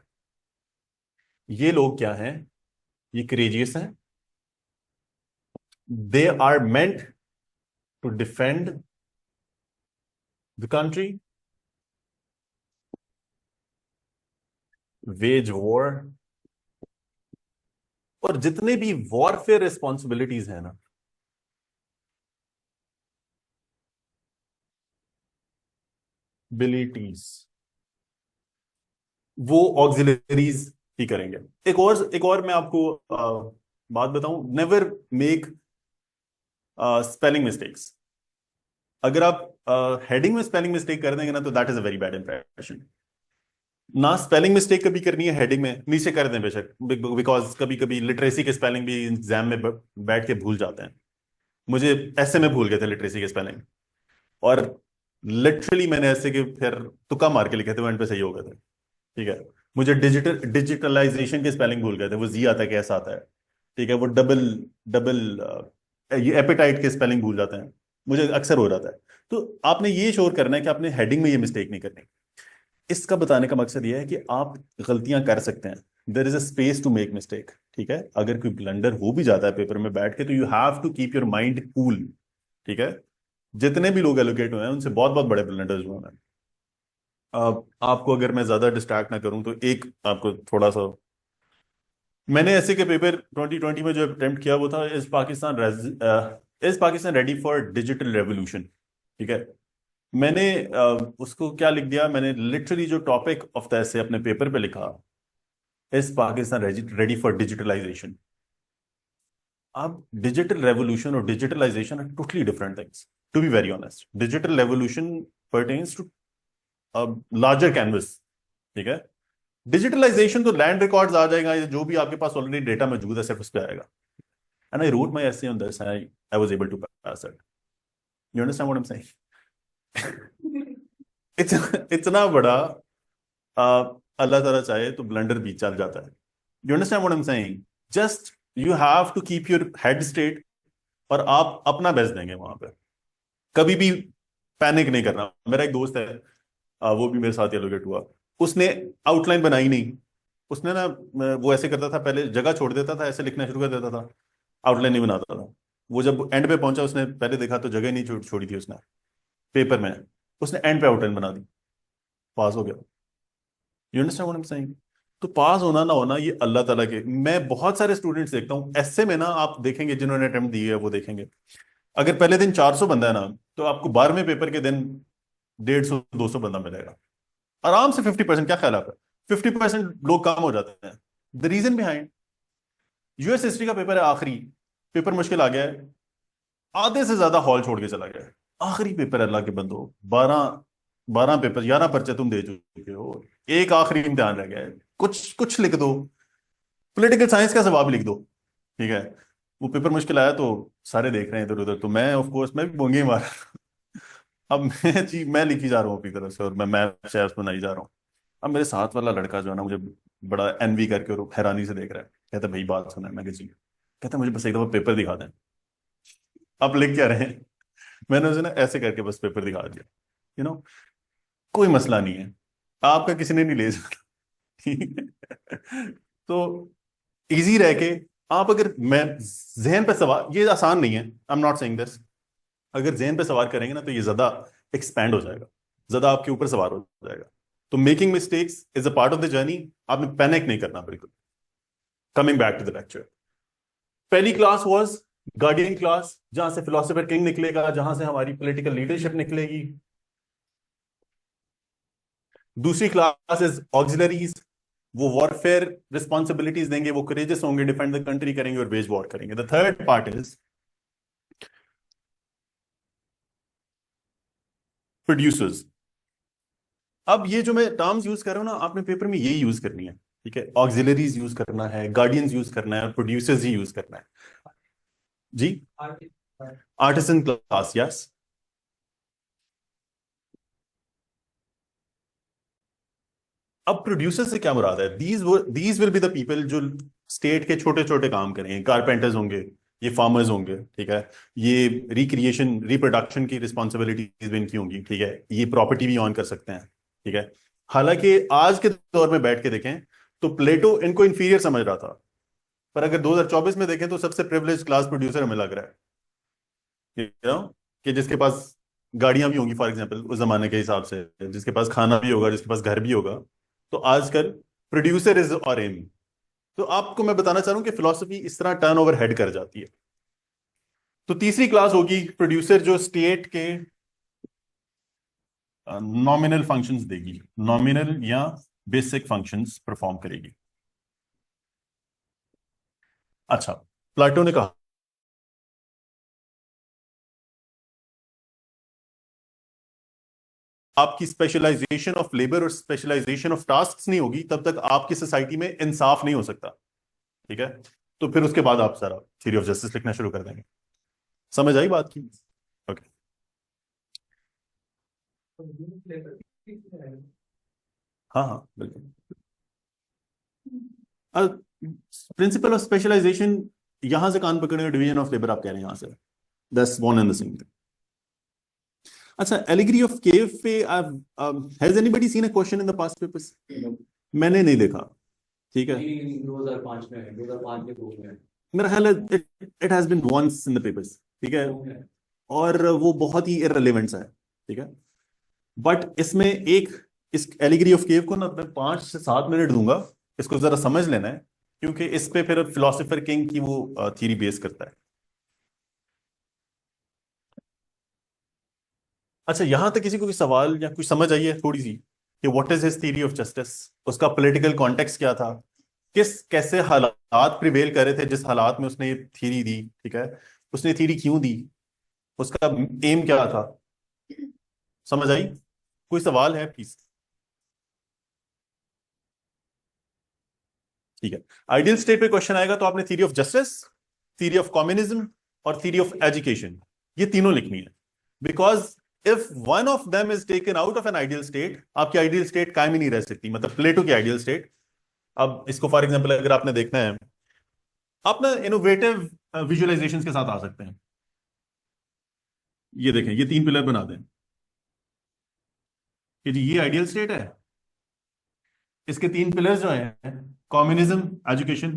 ये लोग क्या हैं? ये करेजियस हैं. They are meant to defend the country, wage war, और जितने भी warfare responsibilities है ना बिलिटीज वो ऑक्सिलरीज ही करेंगे. एक और मैं आपको बात बताऊं. Never make spelling mistakes. अगर आप हेडिंग में स्पेलिंग मिस्टेक कर देंगे ना तो that is a very bad impression. ना स्पेलिंग मिस्टेक कभी करनी है हेडिंग में, नीचे कर दें बेशक. बिकॉज कभी कभी लिटरेसी के स्पेलिंग भी एग्जाम में बैठ के भूल जाते हैं. मुझे ऐसे में भूल गए थे लिटरेसी के स्पेलिंग. और लिटरली मैंने ऐसे के फिर तुक्का मार के लिखे थे, वो एंड पे सही हो गए थे. ठीक है. मुझे डिजिटलाइजेशन के स्पेलिंग भूल गए थे. वो जी आता है कैसा आता है. ठीक है. वो डबल डबल ये एपेटाइट के स्पेलिंग भूल जाते हैं. मुझे अक्सर हो जाता है. तो आपने ये श्योर करना है कि आपने हेडिंग में ये मिस्टेक नहीं करनी. इसका बताने का मकसद ये है कि आप गलतियां कर सकते हैं. There is a space to make mistake. ठीक है. अगर कोई ब्लंडर हो भी जाता है पेपर में बैठ के तो you have to keep your mind cool. ठीक है. जितने भी लोग एलोकेट हुए हैं उनसे बहुत बहुत बड़े ब्लंडर्स हुए हैं. आपको अगर मैं ज्यादा डिस्ट्रैक्ट ना करूं तो एक आपको थोड़ा सा. मैंने ऐसे के पेपर 2020 में जो अटेम्प्ट किया वो था is Pakistan ready for digital revolution. ठीक है. मैंने उसको क्या लिख दिया. मैंने लिटरली जो टॉपिक ऑफ द ऐसे अपने पेपर पे लिखा, is Pakistan ready for digitalization. अब डिजिटल रेवोल्यूशन और digitalization are totally different things. To be very honest, digital revolution pertains to larger canvas. ठीक है. डिजिटलाइजेशन तो लैंड रिकॉर्ड्स आ जाएगा या जो भी आपके पास ऑलरेडी डेटा मौजूद है सिर्फ उस पर आएगा. And I wrote my essay on this and I was able to pass it. You understand what I'm saying? इतना बड़ा अल्लाह ताला चाहे तो ब्लंडर भी चल जाता है. You understand what I am saying? Just you have to keep your head straight और आप अपना बेस्ट देंगे वहां पे. कभी भी पैनिक नहीं करना. मेरा एक दोस्त है, वो भी मेरे साथ एलोकेट हुआ. उसने आउटलाइन बनाई नहीं. उसने ना वो ऐसे करता था, पहले जगह छोड़ देता था, ऐसे लिखना शुरू कर देता था, आउटलाइन नहीं बनाता था. वो जब एंड पे पहुंचा उसने पहले देखा तो जगह नहीं छोड़ी थी उसने पेपर में. उसने एंड पे आउटलाइन बना दी, पास हो गया. You understand what I am saying? तो पास होना ना होना ये अल्लाह ताला के. मैं बहुत सारे स्टूडेंट्स देखता हूँ ऐसे में ना, आप देखेंगे जिन्होंने अटेम्प्ट दी है वो देखेंगे. अगर पहले दिन 400 बंदा है ना तो आपको 12वें पेपर के दिन 150-200 बंदा मिलेगा आराम से. 50%. क्या ख्याल है आपका? 50% लोग काम हो जाते हैं. The reason behind, US history का पेपर है आखिरी. पेपर मुश्किल आ गया है, आधे से ज्यादा हॉल छोड़ के चला गया है. आखिरी पेपर है अल्लाह के बंदो. 12 12 पेपर, 11 पर्चे तुम दे चुके हो, एक आखिरी इम्तिहान रह गया है. कुछ कुछ लिख दो, पॉलिटिकल साइंस का जवाब लिख दो. ठीक है. वो पेपर मुश्किल आया तो सारे देख रहे हैं इधर उधर, तो मैं ऑफ कोर्स मैं भी बोंगे मार अब मैं लिखी जा रहा हूँ अपनी तरफ से, और मैं मैप शेयर्स बनाई जा रहा हूँ। अब मेरे साथ वाला लड़का जो है ना, मुझे बड़ा एनवी करके और हैरानी से देख रहा है, कहता भाई बात सुना है, मैं किसी कहता मुझे बस एक दफा पेपर दिखा दें। अब लिख क्या रहे हैं, मैंने उसे ना ऐसे करके बस पेपर दिखा दिया, कोई मसला नहीं है, आपका किसी ने नहीं ले जाना। ठीक है? तो इजी रह के आप अगर मैं जहन पे सवार, ये आसान नहीं है, I am not saying this, अगर जहन पे सवार करेंगे ना तो ये ज्यादा एक्सपैंड हो जाएगा, ज्यादा आपके ऊपर सवार हो जाएगा। तो making mistakes is a part of the journey, आपने पैनिक नहीं करना बिल्कुल। Coming back to the lecture, पहली क्लास वाज गार्डियन क्लास, जहां से फिलोसोफर किंग निकलेगा, जहां से हमारी पॉलिटिकल लीडरशिप निकलेगी। दूसरी क्लास इज ऑक्सिलरीज, वो वॉरफेयर रिस्पॉन्सिबिलिटीज देंगे, वो करेजियस होंगे, डिफेंड द कंट्री करेंगे और वेज वॉर करेंगे। The third part is producers. अब ये जो मैं टर्म्स यूज कर रहा हूं ना, आपने पेपर में यही यूज करनी है, ठीक है? ऑक्सिलरीज यूज करना है, गार्डियंस यूज करना है, और प्रोड्यूसर्स ही यूज करना है। जी, आर्टिसन क्लास, यस। अब प्रोड्यूसर से क्या मुराद है? These will be the people जो स्टेट के छोटे छोटे काम करें, कारपेंटर्स होंगे, ये फार्मर्स होंगे, ठीक है? ये रिक्रिएशन रिप्रोडक्शन की रिस्पॉन्सिबिलिटीज भी इनकी होंगी, ठीक है? ये प्रॉपर्टी भी ऑन कर सकते हैं, ठीक है? हालांकि आज के दौर में बैठ के देखें तो प्लेटो इनको इंफीरियर समझ रहा था, पर अगर 2024 में देखें तो सबसे प्रिविलेज क्लास प्रोड्यूसर हमें लग रहा है, कि जिसके पास गाड़ियां भी होंगी फॉर एग्जांपल उस जमाने के हिसाब से, जिसके पास खाना भी होगा, जिसके पास घर भी होगा। तो आजकल प्रोड्यूसर इज और एम। तो आपको मैं बताना चाह रहा हूं कि फिलोसफी इस तरह टर्न ओवर हेड कर जाती है। तो तीसरी क्लास होगी प्रोड्यूसर, जो स्टेट के नॉमिनल फंक्शंस देगी, नॉमिनल या बेसिक फंक्शंस परफॉर्म करेगी। अच्छा, प्लाटो ने कहा आपकी स्पेशलाइजेशन ऑफ लेबर और स्पेशलाइजेशन ऑफ टास्क नहीं होगी तब तक आपकी सोसाइटी में इंसाफ नहीं हो सकता, ठीक है? तो फिर उसके बाद आप सारा थ्योरी ऑफ जस्टिस लिखना शुरू कर देंगे। समझ आई बात की? ओके। हाँ हाँ बिल्कुल। प्रिंसिपल ऑफ स्पेशलाइजेशन, यहां से कान पकड़े, डिवीजन ऑफ लेबर आप कह रहे हैं यहां से, that's one and the same thing. अच्छा, एलिगरी ऑफ केव पे has anybody seen a question in the past papers? मैंने नहीं देखा, ठीक है?
2005 में 2005 के बुक में
मेरा ख्याल है it it has been once in the papers, ठीक है? और वो बहुत ही इररिलेवेंट सा है, ठीक है? बट इसमें एक, इस एलिगरी ऑफ केव को ना मैं 5 से 7 मिनट दूंगा, इसको जरा समझ लेना है, क्योंकि इस पे फिर फिलोसोफर किंग की वो थ्योरी बेस करता है। अच्छा, यहां तक किसी को कोई सवाल या कुछ समझ आई है थोड़ी सी, कि what is his theory of justice? उसका पॉलिटिकल कॉन्टेक्स्ट क्या था, किस कैसे हालात प्रिवेल कर रहे थे जिस हालात में उसने थ्योरी दी, ठीक है? उसने थ्योरी क्यों दी, उसका एम क्या था? समझ आई? कोई सवाल है प्लीज? ठीक है। आइडियल स्टेट पे क्वेश्चन आएगा तो आपने theory of justice, theory of communism और थ्योरी ऑफ एजुकेशन, ये तीनों लिखनी है। Because if one of them is taken out of an ideal state, आपकी आइडियल स्टेट कायम ही नहीं रह सकती, मतलब प्लेटो की आइडियल स्टेट। अब इसको फॉर एग्जांपल अगर आपने देखना है, आप ना इनोवेटिव विजुअलाइजेशंस के साथ आ सकते हैं। ये देखें, ये 3 पिलर बना दें कि जी ये आइडियल स्टेट है, इसके 3 पिलर्स जो हैं, कम्युनिज्म, एजुकेशन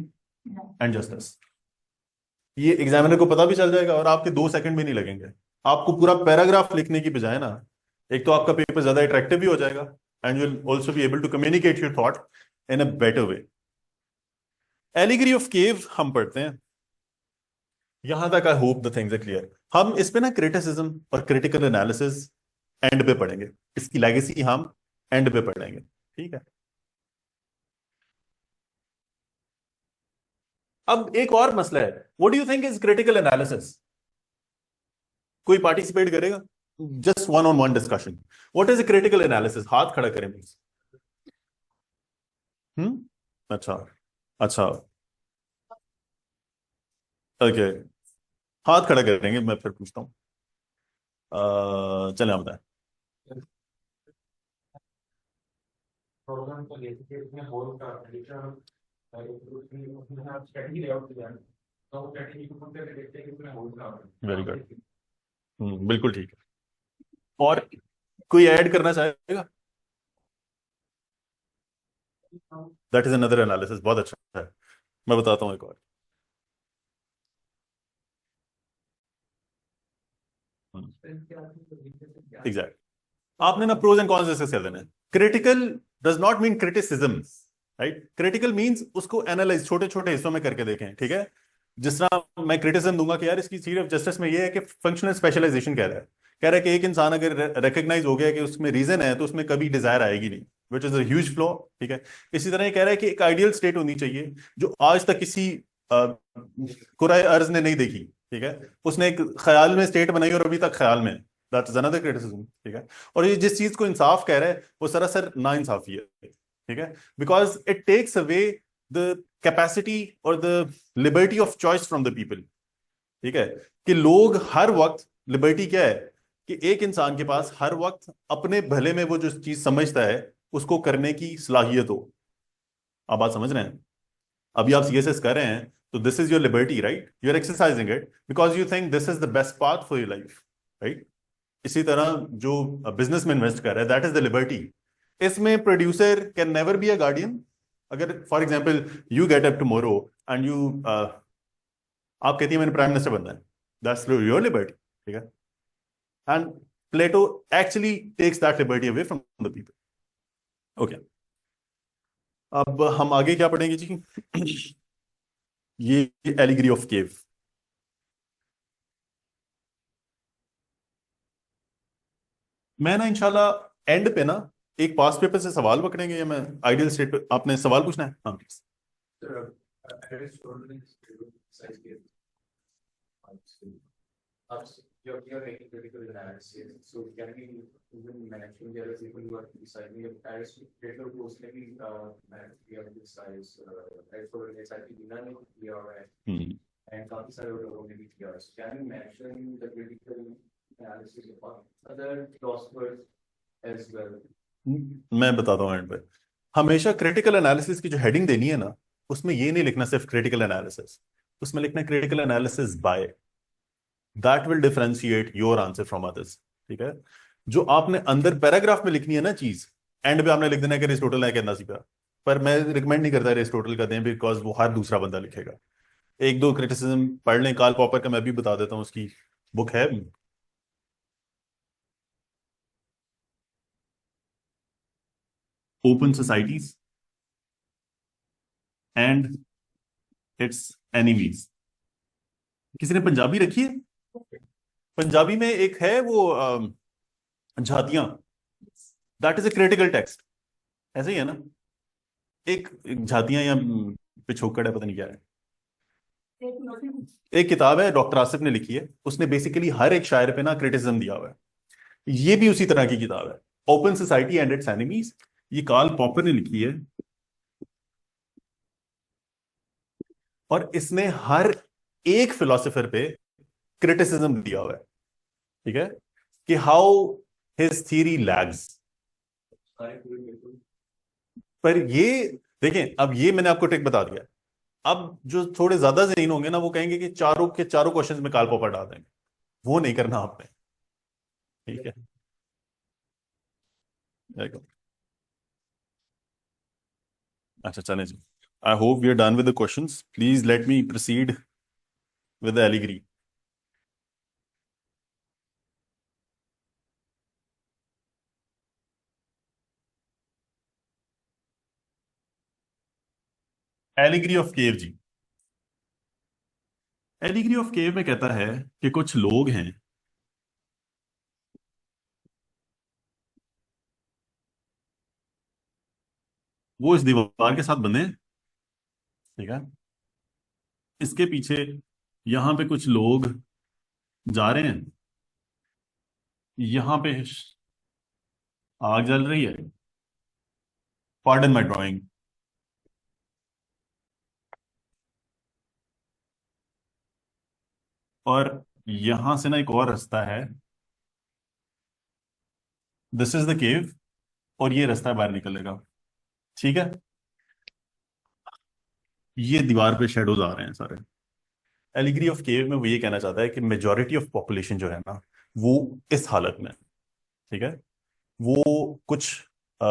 एंड जस्टिस। ये एग्जामिनर को पता भी चल जाएगा और आपके 2 सेकंड भी नहीं लगेंगे। आपको पूरा पैराग्राफ लिखने की बजाय ना, एक तो आपका पेपर ज्यादा अट्रैक्टिव भी हो जाएगा, and you will also be able to communicate your thought in a better way. Allegory of cave हम पढ़ते हैं, यहां तक I hope the things are clear. हम इस पे ना क्रिटिसिज्म और क्रिटिकल एनालिसिस एंड पे पढ़ेंगे, इसकी लेगेसी हम एंड पे पढ़ेंगे, ठीक है? अब एक और मसला है, what do you think is critical analysis? कोई पार्टिसिपेट करेगा? Just one on one discussion, what is a critical analysis? हाथ खड़ा करें प्लीज। हम्म, अच्छा, अच्छा। ओके, हाथ खड़ा करेंगे, मैं फिर पूछता हूँ। चले, आप बताएं।
प्रोग्राम को लेकर के उसमें होल का एडिशन उसमें आप स्ट्रेटजी लेआउट किया है, तो स्ट्रेटजी को खुद करके देखते हैं कि उसमें होल का
वेरी गुड। बिल्कुल ठीक है। और कोई ऐड करना चाहेगा? दैट इज अनदर एनालिसिस, बहुत अच्छा है। मैं बताता हूँ एक और। एग्जैक्ट। आपने ना प्रोज एंड कॉन्स डिस्कस कर देना है। Critical does not mean criticism, right? Critical means उसको एनालाइज छोटे छोटे हिस्सों में करके देखें, ठीक है? जिस तरह मैं क्रिटिसिज्म दूंगा कि यार इसकी चीफ ऑफ जस्टिस में ये है कि फंक्शनल स्पेशलाइजेशन कह रहा है। कह रहा है कि एक इंसान अगर रिकग्नाइज हो गया कि उसमें रीजन है तो उसमें कभी डिजायर आएगी नहीं, विच इज अ ह्यूज फ्लॉ। ठीक है। इसी तरह ये कह रहा है कि एक आइडियल स्टेट होनी चाहिए जो आज तक किसी कुराए अर्ज ने नहीं देखी। ठीक है। उसने एक ख्याल में स्टेट बनाई और अभी तक ख्याल में, दैट इज अनदर क्रिटिसिज्म। ठीक है। और ये जिस चीज को इंसाफ कह रहा है वो सरासर ना इंसाफी है। ठीक है। Because it takes away the capacity और the liberty of choice from the people. ठीक है। कि लोग हर वक्त, लिबर्टी क्या है कि एक इंसान के पास हर वक्त अपने भले में वो जो चीज समझता है उसको करने की सलाहियत हो। आप बात समझ रहे हैं? अभी आप सीएसएस कर रहे हैं तो this is your liberty, right? You are exercising it because you think this is the best path for your life, right? इसी तरह जो बिजनेस में इन्वेस्ट कर रहा है, दैट इज द लिबर्टी। इसमें producer can never be a guardian. अगर for example you get up tomorrow and you, आप कहती है मैंने प्राइम मिनिस्टर बनना है, दैट्स योर लिबर्टी। ठीक है। And Plato actually takes that liberty away from the people. Okay. अब हम आगे क्या पढ़ेंगे जी? ये एलिगरी ऑफ केव। मैं ना इंशाल्लाह एंड पे ना एक पास पेपर से सवाल पकड़ेंगे, या मैं आइडियल स्टेट पे, आपने सवाल पूछना है? हाँ please.
You're making critical analysis. So can we even mention there are people who are deciding if as critical course maybe we have this size as for SIP Bina ne kiya hua hai and काफी सारे लोगों ने भी किया है. So can you mention the critical analysis of other philosophers as well?
मैं बताता हूँ एंड पे। हमेशा क्रिटिकल एनालिसिस की जो हेडिंग देनी है ना, उसमें ये नहीं लिखना सिर्फ क्रिटिकल एनालिसिस, उसमें लिखना critical analysis bye. That will differentiate your answer from others. ठीक है। जो आपने अंदर पैराग्राफ में लिखनी है ना चीज, एंड पे आपने लिख देना है कि अरिस्टोटल है कहना सीखा। पर मैं रिकमेंड नहीं करता अरिस्टोटल का दें, बिकॉज वो हर दूसरा बंदा लिखेगा। एक दो क्रिटिसिज्म पढ़ लें, कार्ल पॉपर का मैं भी बता देता हूँ, उसकी बुक है open societies and it's enemies. किसी ने पंजाबी रखी है? पंजाबी में एक है वो झातियां, that is a critical text. ऐसे ही है ना? एक झातियां या पिछोकड़ है, पता नहीं क्या है। एक किताब है डॉक्टर आसिफ ने लिखी है, उसने बेसिकली हर एक शायर पे ना क्रिटिसिज्म दिया हुआ है। ये भी उसी तरह की किताब है, open society and it's enemies. ये कार्ल पॉपर ने लिखी है, और इसने हर एक फिलोसोफर पे क्रिटिसिज्म दिया हुआ है। ठीक है। कि हाउ हिज थ्योरी लैग्स। पर ये देखें, अब ये मैंने आपको ट्रिक बता दिया। अब जो थोड़े ज्यादा ज़हीन होंगे ना, वो कहेंगे कि चारों के चारों क्वेश्चंस में काल पॉपर डाल देंगे। वो नहीं करना आपने। ठीक है। देखो, अच्छा चलें जी। I hope we are done with the questions, please let me proceed with the allegory. Allegory of cave जी। एलिगरी ऑफ केव में कहता है कि कुछ लोग हैं, वो इस दीवार के साथ बंधे हैं। ठीक है। इसके पीछे यहां पे कुछ लोग जा रहे हैं, यहां पे आग जल रही है। पार्डन माई ड्राइंग। और यहां से ना एक और रास्ता है, दिस इज द केव, और ये रास्ता बाहर निकलेगा। ठीक है, ये दीवार पे शेडोज आ रहे हैं सारे। एलिगरी ऑफ केव में वो ये कहना चाहता है कि मेजॉरिटी ऑफ पॉपुलेशन जो है ना, वो इस हालत में है। ठीक है, वो कुछ अ,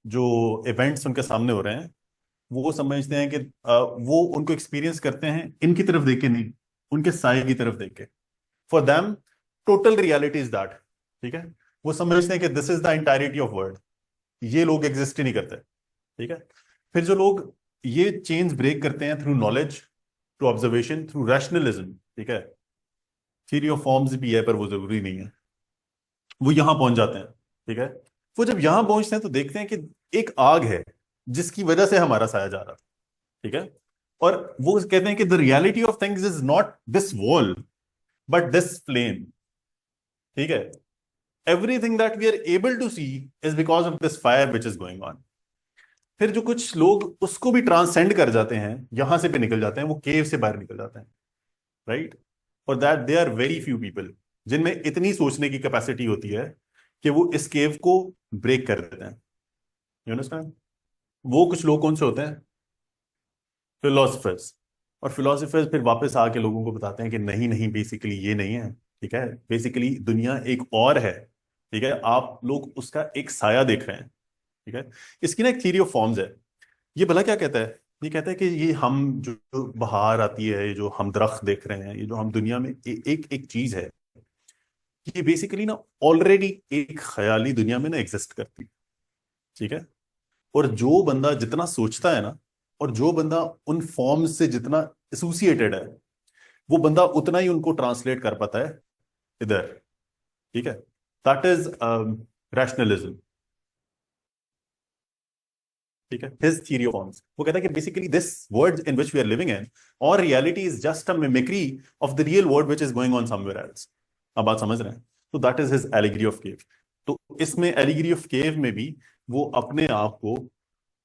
जो इवेंट्स उनके सामने हो रहे हैं, वो समझते हैं कि वो उनको एक्सपीरियंस करते हैं इनकी तरफ देख के नहीं, उनके साए की तरफ देख के। For them total reality is that. ठीक है, वो समझते हैं कि this is the entirety of world, ये लोग एग्जिस्ट ही नहीं करते। ठीक है, फिर जो लोग ये चेंज ब्रेक करते हैं through knowledge, through observation, through rationalism, ठीक है, थ्योरी ऑफ फॉर्म्स भी है पर वो जरूरी नहीं है, वो यहां पहुंच जाते हैं। ठीक है, वो जब यहां पहुंचते हैं तो देखते हैं कि एक आग है जिसकी वजह से हमारा साया जा रहा था। ठीक है, और वो कहते हैं कि the reality of things is not this wall but this flame. ठीक है, everything that we are able to see is because of this fire which is going on. फिर जो कुछ लोग उसको भी ट्रांसेंड कर जाते हैं, यहां से भी निकल जाते हैं, वो केव से बाहर निकल जाते हैं। राइट, और that they are very few people जिनमें इतनी सोचने की कैपेसिटी होती है कि वो इस केव को ब्रेक कर देते हैं। You understand? वो कुछ लोग कौन से होते हैं? फिलोसफर्स। और फिलोसफर्स फिर वापस आके लोगों को बताते हैं कि नहीं नहीं, बेसिकली ये नहीं है। ठीक है, बेसिकली दुनिया एक और है। ठीक है, आप लोग उसका एक साया देख रहे हैं। ठीक है, इसकी ना एक थ्योरी ऑफ फॉर्म्स है। ये भला क्या कहता है? ये कहता है कि ये हम जो बाहर आती है, ये जो हम दरख्त देख रहे हैं, ये जो हम दुनिया में एक एक चीज है, ये बेसिकली ना ऑलरेडी एक ख्याली दुनिया में ना एग्जिस्ट करती है। ठीक है, और जो बंदा जितना सोचता है ना, और जो बंदा उन फॉर्म्स से जितना एसोसिएटेड है, वो बंदा उतना ही उनको ट्रांसलेट कर पाता है इधर। ठीक है, दैट इज रैशनलिज्म। ठीक है, हिज थ्योरी ऑफ फॉर्म्स, वो कहता है कि basically this world in which we are living in, और reality is just a mimicry of the real world which is going on somewhere else. अब बात समझ रहे हैं? तो that is his allegory of cave. तो इसमें एलिगरी ऑफ केव में भी वो अपने आप को,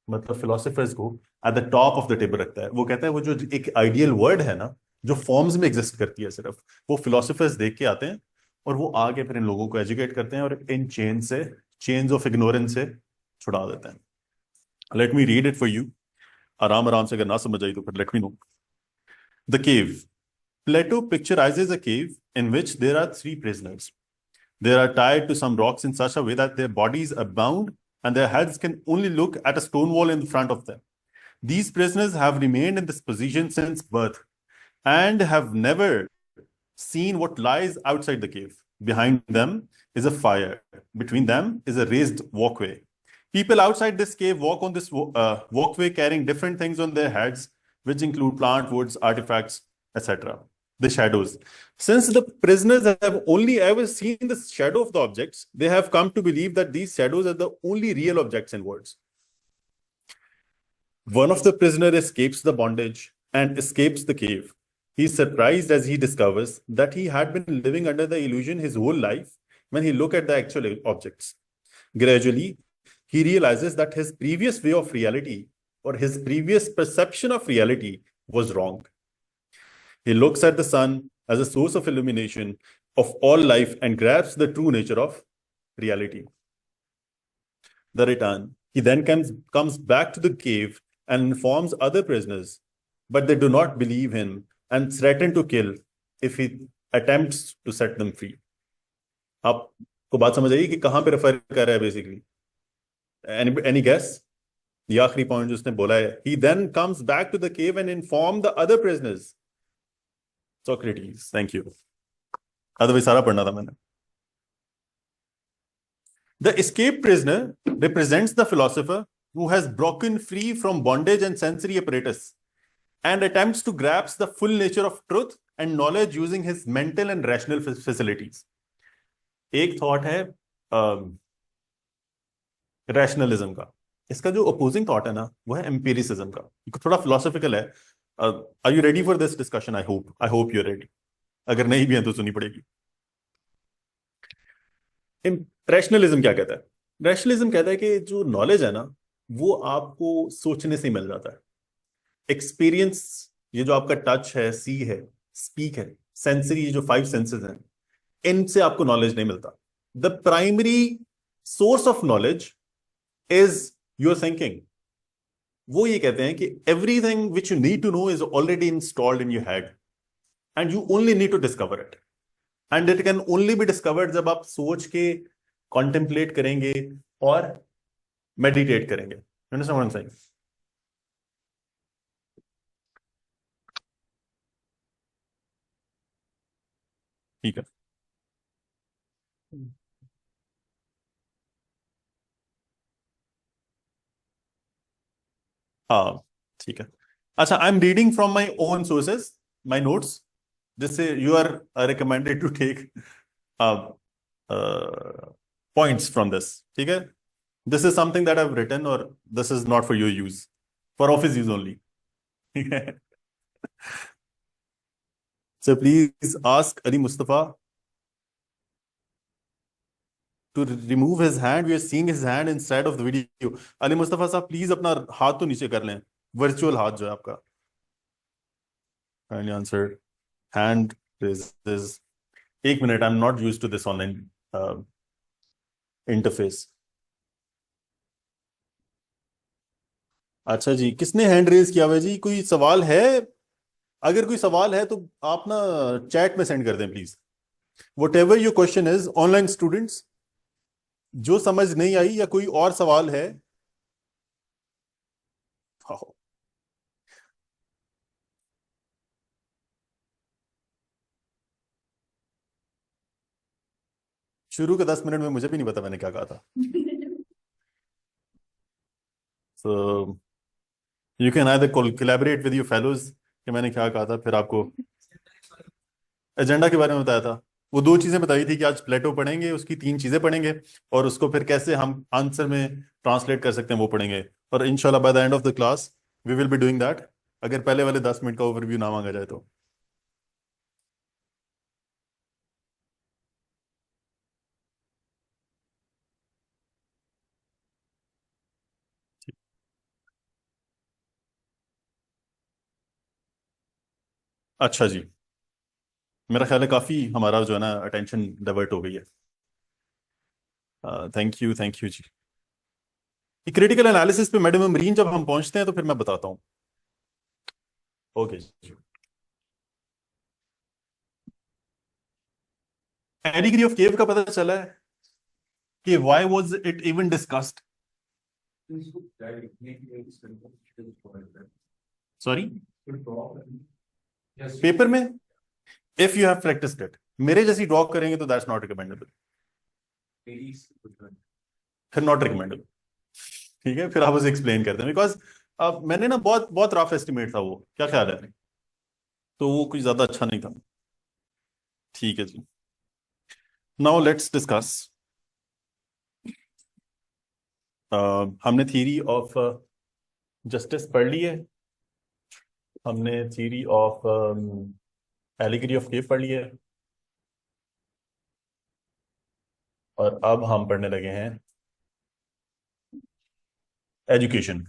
मतलब फिलोसफर्स को, at the top of the table रखता है। वो कहता है वो जो एक आइडियल वर्ड है ना, जो फॉर्म्स में एग्जिस्ट करती है सिर्फ, वो फिलोसफर्स देख के आते हैं, और वो आगे फिर इन लोगों को एजुकेट करते हैं और इन चेन्स ऑफ इग्नोरेंस से छुड़ा देते हैं। Let me read it for you. आराम आराम से, अगर ना समझ आई तो फिर let me know. The cave. Plato picturizes a cave in which there are three prisoners. They are tied to some rocks in such a way that their bodies are bound and their heads can only look at a stone wall in front of them. These prisoners have remained in this position since birth and have never seen what lies outside the cave. Behind them is a fire. Between them is a raised walkway. People outside this cave walk on this walkway carrying different things on their heads, which include plant, woods, artifacts, etc. The shadows. Since the prisoners have only ever seen the shadow of the objects, they have come to believe that these shadows are the only real objects in worlds. One of the prisoners escapes the bondage and escapes the cave. He is surprised as he discovers that he had been living under the illusion his whole life when he looked at the actual objects. Gradually, he realizes that his previous way of reality or his previous perception of reality was wrong. He looks at the sun as a source of illumination of all life and grasps the true nature of reality. The return. He then comes back to the cave and informs other prisoners, but they do not believe him and threaten to kill if he attempts to set them free. आपको बात समझ आई कि कहां पे refer कर रहा है basically? Any guess? ये आखिरी पॉइंट जो उसने बोला है, he then comes back to the cave and inform the other prisoners. Socrates, thank you. Otherwise सारा पढ़ना था मैंने। The escaped prisoner represents the philosopher who has broken free from bondage and sensory apparatus and attempts to grasp the full nature of truth and knowledge using his mental and rational facilities. एक thought है rationalism का, इसका जो opposing thought है ना, वो है empiricism का। थोड़ा फिलोसॉफिकल है। Are you ready for this discussion? I hope you are ready. अगर नहीं भी है तो सुनी पड़ेगी। रैशनलिज्म क्या कहता है? रैशनलिज्म कहता है कि जो नॉलेज है ना, वो आपको सोचने से मिल जाता है। एक्सपीरियंस, ये जो आपका टच है, सी है, स्पीक है, सेंसरी, जो 5 सेंसेस हैं, इनसे आपको नॉलेज नहीं मिलता. The primary source of knowledge is your thinking. वो ये कहते हैं कि everything which you need to know is already installed in your head and you only need to discover it. And it can only be discovered जब आप सोच के contemplate करेंगे और मेडिटेट करेंगे. Understand what I am saying? ठीक है. हाँ, ठीक है. अच्छा, I am reading from my own sources, my notes, जिससे you are recommended to take points from this. ठीक है. This is something that I have written, और this is not for your use, for office use only. ठीक है. So please ask Ali Mustafa to remove his hand. We are seeing his hand inside of the video. Ali Mustafa साहब please अपना हाथ तो नीचे कर लें, virtual हाथ जो है आपका. Kindly answer. Hand is. एक minute, I'm not used to this online interface. अच्छा जी, किसने हैंड रेज किया हुआ है जी? कोई सवाल है? अगर कोई सवाल है तो आप ना चैट में सेंड कर दें please. What ever your question is, online students, जो समझ नहीं आई या कोई और सवाल है. हाँ, शुरू के 10 मिनट में मुझे भी नहीं पता मैंने क्या कहा था. So you can either collaborate with your fellows कि मैंने क्या कहा था, फिर आपको एजेंडा के बारे में बताया था. वो 2 चीजें बताई थी कि आज प्लेटो पढ़ेंगे, उसकी 3 चीजें पढ़ेंगे, और उसको फिर कैसे हम आंसर में ट्रांसलेट कर सकते हैं वो पढ़ेंगे. और इंशाल्लाह by the end of the class we will be doing that, अगर पहले वाले 10 मिनट का ओवरव्यू ना मांगा जाए तो. अच्छा जी, मेरा ख्याल है काफी हमारा जो है ना अटेंशन डाइवर्ट हो गई है. थैंक यू जी. क्रिटिकल एनालिसिस पे मैडम अमरीन जब हम पहुंचते हैं तो फिर मैं बताता हूँ. Okay ji. एडिग्री ऑफ केव का पता चला है कि why was it even discussed. Sorry,
Yes.
Paper में if you have practised it. मेरे जैसी ड्रॉ करेंगे तो दैट्स नॉट रिकमेंडेबल, फिर नॉट रिकमेंडेबल. ठीक है, फिर आप उसे एक्सप्लेन करते हैं, बिकॉज मैंने ना बहुत बहुत रफ एस्टिमेट था वो, क्या ख्याल है? तो वो कुछ ज्यादा अच्छा नहीं था. ठीक है जी. Now let's discuss. हमने थ्योरी ऑफ जस्टिस पढ़ ली है, हमने theory of allegory of cave पढ़ ली है, और अब हम पढ़ने लगे हैं एजुकेशन.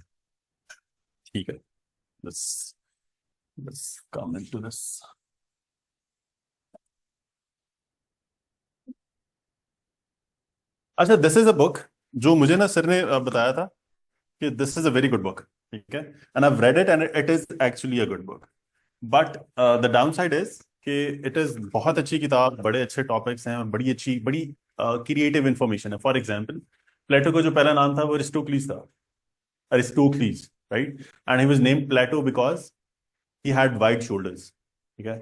ठीक है. let's let's come into this. अच्छा, दिस इज अ बुक जो मुझे ना सर ने बताया था कि this is a very good book. ठीक है, and I have read it and it is actually a good book. But the down side is कि इट इज बहुत अच्छी किताब, बड़े अच्छे टॉपिक्स हैं और बड़ी अच्छी, बड़ी क्रिएटिव इंफॉर्मेशन है. फॉर एग्जाम्पल, प्लेटो का जो पहला नाम था वो अरिस्टोक्लीस था. Aristocles, right. And he was named Plato because he had wide shoulders. ठीक है,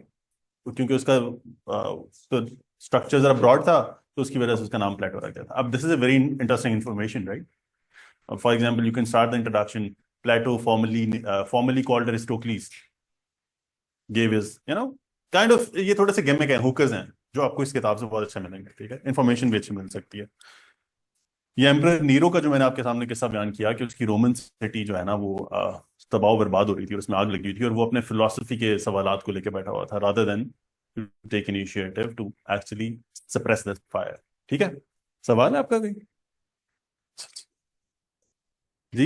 क्योंकि उसका तो स्ट्रक्चर जरा ब्रॉड था, तो उसकी वजह से उसका नाम प्लेटो रख गया था. अब this is a very interesting information, right. For example, you can start the introduction. Plato, formerly called Aristocles, gave his, kind of, ये थोड़े से गिमिक हैं, हुकर्स हैं, जो आपको इस किताब से बहुत अच्छे मिलेंगे. ठीक है, इन्फॉर्मेशन भी अच्छी मिल सकती है. ये एम्परर नीरो का जो मैंने आपके सामने किस्सा बयान किया कि उसकी रोमन सिटी जो है ना वो तबाह बर्बाद हो रही थी और उसमें आग लगी हुई थी, और वो अपने फिलोसफी के सवालात को लेकर बैठा हुआ था, rather than to take initiative to actually suppress the fire. ठीक है, सवाल है आपका कोई? जी.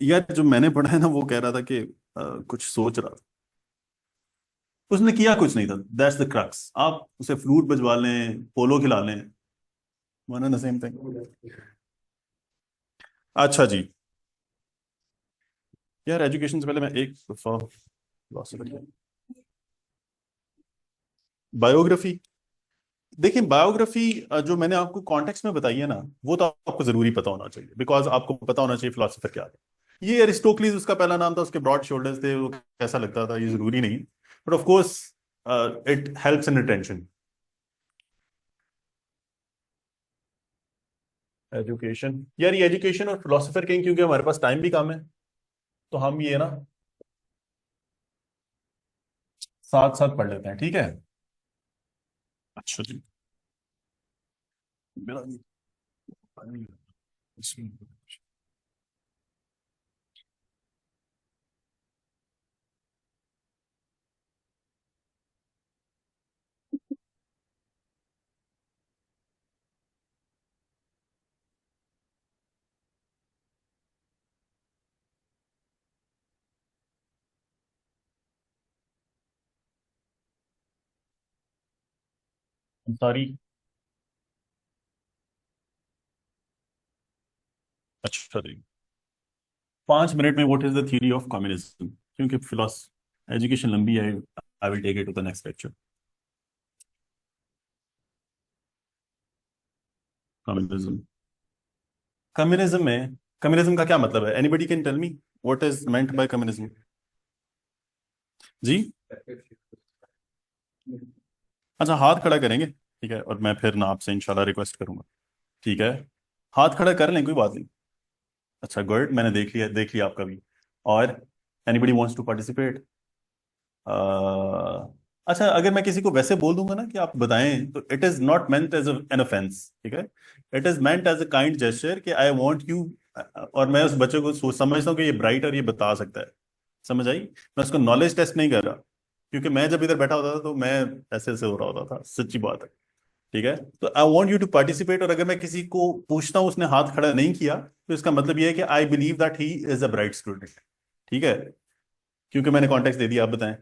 यार जो मैंने पढ़ा है ना वो कह रहा था कि कुछ सोच रहा था. उसने किया कुछ नहीं था, दैट्स द क्रक्स। आप उसे फ्लूट बजवा लें, पोलो खिला लें, one and the same thing. अच्छा जी, यार एजुकेशन से पहले मैं एक फिलोसफर, बायोग्राफी। देखिए बायोग्राफी जो मैंने आपको कॉन्टेक्स्ट में बताई है ना, वो तो आपको जरूरी पता होना चाहिए, बिकॉज आपको पता होना चाहिए फिलोसफर क्या है। ये अरिस्टोक्लीज उसका पहला नाम था, उसके ब्रॉड शोल्डर्स थे, वो कैसा लगता था ये जरूरी नहीं, but of course it helps in attention. Education, यार ये एजुकेशन और फिलोसफर कहें क्योंकि हमारे पास टाइम भी कम है, तो हम ये ना साथ साथ पढ़ लेते हैं, ठीक है। अच्छा जी, मेरा सॉरी। अच्छा जी, 5 मिनट में what is the theory of communism, क्योंकि फिलोस एजुकेशन लंबी है, I will take it to the next lecture. Communism, communism में कम्युनिज्म का क्या मतलब है? Anybody can tell me what is meant by communism? जी, अच्छा हाथ खड़ा करेंगे, ठीक है, और मैं फिर ना आपसे इंशाल्लाह रिक्वेस्ट करूंगा, ठीक है। हाथ खड़ा कर लें, कोई बात नहीं। अच्छा गुड, मैंने देख लिया आपका भी। और एनीबडी वांट्स टू पार्टिसिपेट? अच्छा, अगर मैं किसी को वैसे बोल दूंगा ना कि आप बताएं, तो it is not meant as an offense, ठीक है। It is meant as a kind gesture कि आई वांट यू, और मैं उस बच्चे को सोच समझता हूँ कि ये ब्राइट और ये बता सकता है। समझ आई? मैं उसको नॉलेज टेस्ट नहीं कर रहा, क्योंकि मैं जब इधर बैठा होता था तो मैं ऐसे ऐसे हो रहा होता था, सच्ची बात है, ठीक है। तो I want you to participate, और अगर मैं किसी को पूछता हूँ उसने हाथ खड़ा नहीं किया, तो इसका मतलब ये है कि I believe that he is a bright student, ठीक है, क्योंकि मैंने कॉन्टेक्स्ट दे दिया। आप बताएं।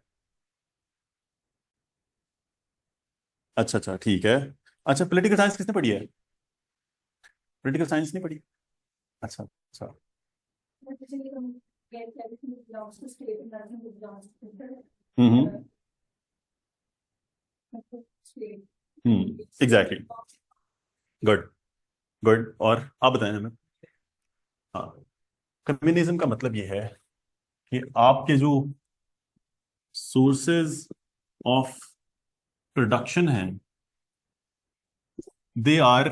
अच्छा अच्छा, ठीक है। अच्छा, पॉलिटिकल साइंस किसने पढ़ी है? पॉलिटिकल साइंस नहीं पढ़ी? अच्छा अच्छा। हम्म एग्जैक्टली, गुड गुड। और आप बताएं हमें। हाँ, कम्युनिज्म का मतलब ये है कि आपके जो सोर्सेज ऑफ प्रोडक्शन हैं, दे आर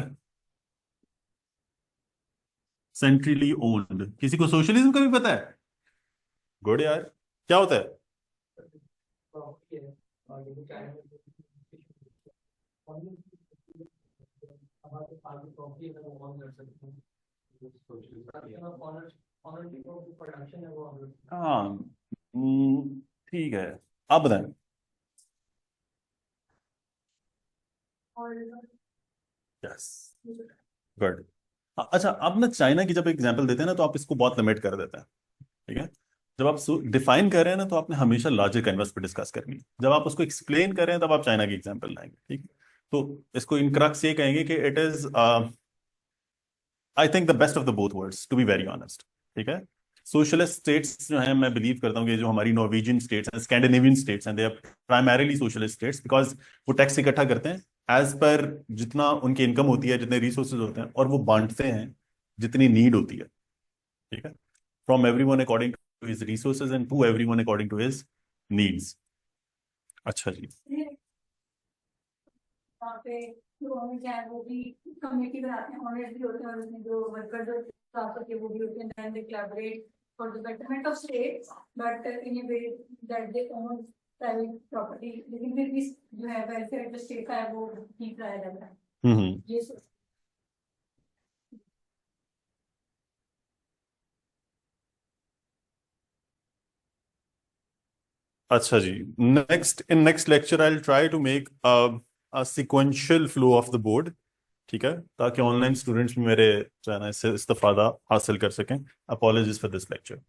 सेंट्रली ओन्ड। किसी को सोशलिज्म का भी पता है? गुड यार, क्या होता है? हाँ, ठीक है, आप बताएं। Yes, good. अच्छा, आप ना चाइना की जब एग्जांपल देते हैं ना, तो आप इसको बहुत लिमिट कर देते हैं, ठीक है। जब आप डिफाइन कर रहे हैं ना, तो आपने हमेशा लार्जर कैनवस पे डिस्कस करनी है। जब आप उसको एक्सप्लेन कर रहे हैं, तब आप चाइना की एग्जांपल लाएंगे, ठीक है। तो इसको इन क्रक्स ये कहेंगे कि it is I think the best of the both worlds, to be very honest, ठीक है। सोशलिस्ट स्टेट्स जो हैं, मैं बिलीव करता हूँ कि जो हमारी नॉर्वेजियन स्टेट्स हैं, स्कैंडिनेवियन स्टेट्स हैं, they are primarily socialist states, because वो टैक्स इकट्ठा करते हैं एज पर जितना उनकी इनकम होती है, जितने रिसोर्सेज होते हैं, और वो बांटते हैं जितनी नीड होती है, ठीक है, from every one according to his resources and to every one according to his needs. अच्छा जी।
वहाँ पे जो हमें क्या है वो भी कम्युनिटी बनाते हैं, ऑनर्स भी होते हैं, और उसमें जो वर्कर जो काम करते हैं वो भी होते हैं, then they collaborate for the betterment of state, but in a way that they own private property, लेकिन फिर भी जो है वेलफेयर जो स्टेट का है वो ठीक रहा जाता है।
हम्म,
ये
अच्छा जी। Next lecture I will try to make a sequential flow of the board, ठीक है, ताकि ऑनलाइन स्टूडेंट्स भी मेरे जो है ना इससे इस्तेफादा हासिल कर सकें। Apologies for this lecture.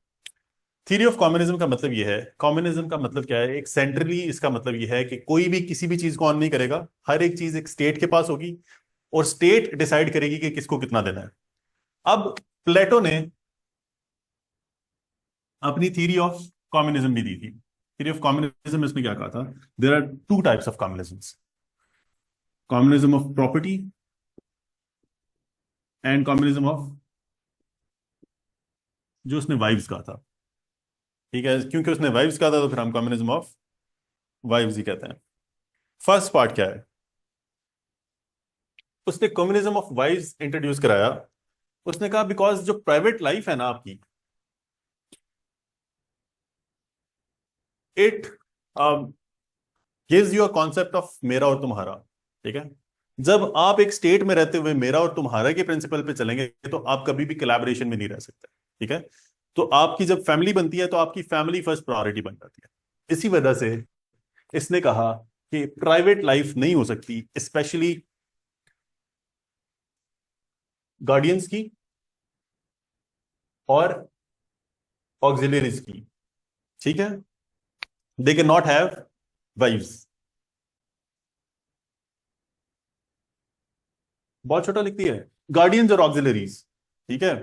Theory of communism का मतलब यह है, कम्युनिज्म का मतलब क्या है, एक सेंट्रली इसका मतलब यह है कि कोई भी किसी भी चीज को ऑन नहीं करेगा, हर एक चीज एक स्टेट के पास होगी और स्टेट डिसाइड करेगी कि किसको कितना देना है। अब प्लेटो ने अपनी थ्योरी ऑफ कम्युनिज्म भी दी थी। थ्योरी ऑफ कम्युनिज्म में इसने क्या कहा था, there are two types of communism, communism of property and communism of, जो उसने वाइव्स कहा था, ठीक है, क्योंकि उसने वाइव्स कहा था तो फिर हम कम्युनिज्म ऑफ वाइव्स ही कहते हैं। फर्स्ट पार्ट क्या है, उसने कम्युनिज्म ऑफ वाइव्स इंट्रोड्यूस कराया। उसने कहा बिकॉज जो प्राइवेट लाइफ है ना आपकी, it gives you a concept of मेरा और तुम्हारा, ठीक है। जब आप एक स्टेट में रहते हुए मेरा और तुम्हारा के प्रिंसिपल पे चलेंगे तो आप कभी भी कोलैबोरेशन में नहीं रह सकते, ठीक है। तो आपकी जब फैमिली बनती है तो आपकी फैमिली फर्स्ट प्रायोरिटी बन जाती है। इसी वजह से इसने कहा कि प्राइवेट लाइफ नहीं हो सकती, स्पेशली गार्डियंस की और ऑक्सिलरीज की, ठीक है। They can not have wives. बहुत छोटा लिखती है, गार्डियंस और ऑक्सिलरीज, ठीक है।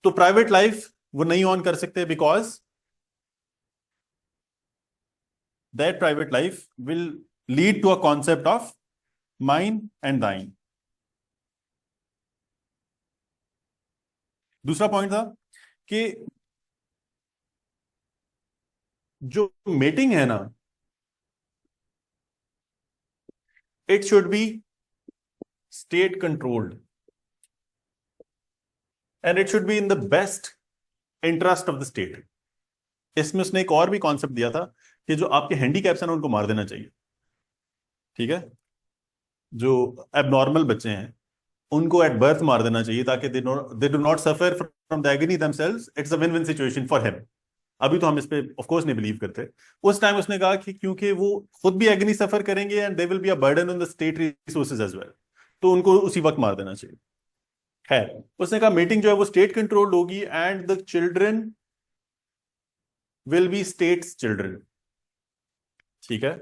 तो प्राइवेट लाइफ वो नहीं ऑन कर सकते because that private life will lead to a concept of mine and thine. दूसरा पॉइंट था कि जो मेटिंग है ना, it should be state controlled and it should be in the best interest of the state. इसमें उसने एक और भी कॉन्सेप्ट दिया था कि जो आपके हैंडीकैप्स हैं ना उनको मार देना चाहिए, ठीक है। जो एबनॉर्मल बच्चे हैं उनको एट बर्थ मार देना चाहिए ताकि they do not suffer from the agony themselves, it's a win win situation for him. अभी तो हम इस पे ऑफ कोर्स नहीं बिलीव करते। उस टाइम उसने कहा कि क्योंकि वो खुद भी एगनी सफर करेंगे and they will be a burden on the state resources as well, तो उनको उसी वक्त मार देना चाहिए। है, उसने कहा मीटिंग जो है वो स्टेट कंट्रोल्ड होगी and the children will be states children, ठीक है।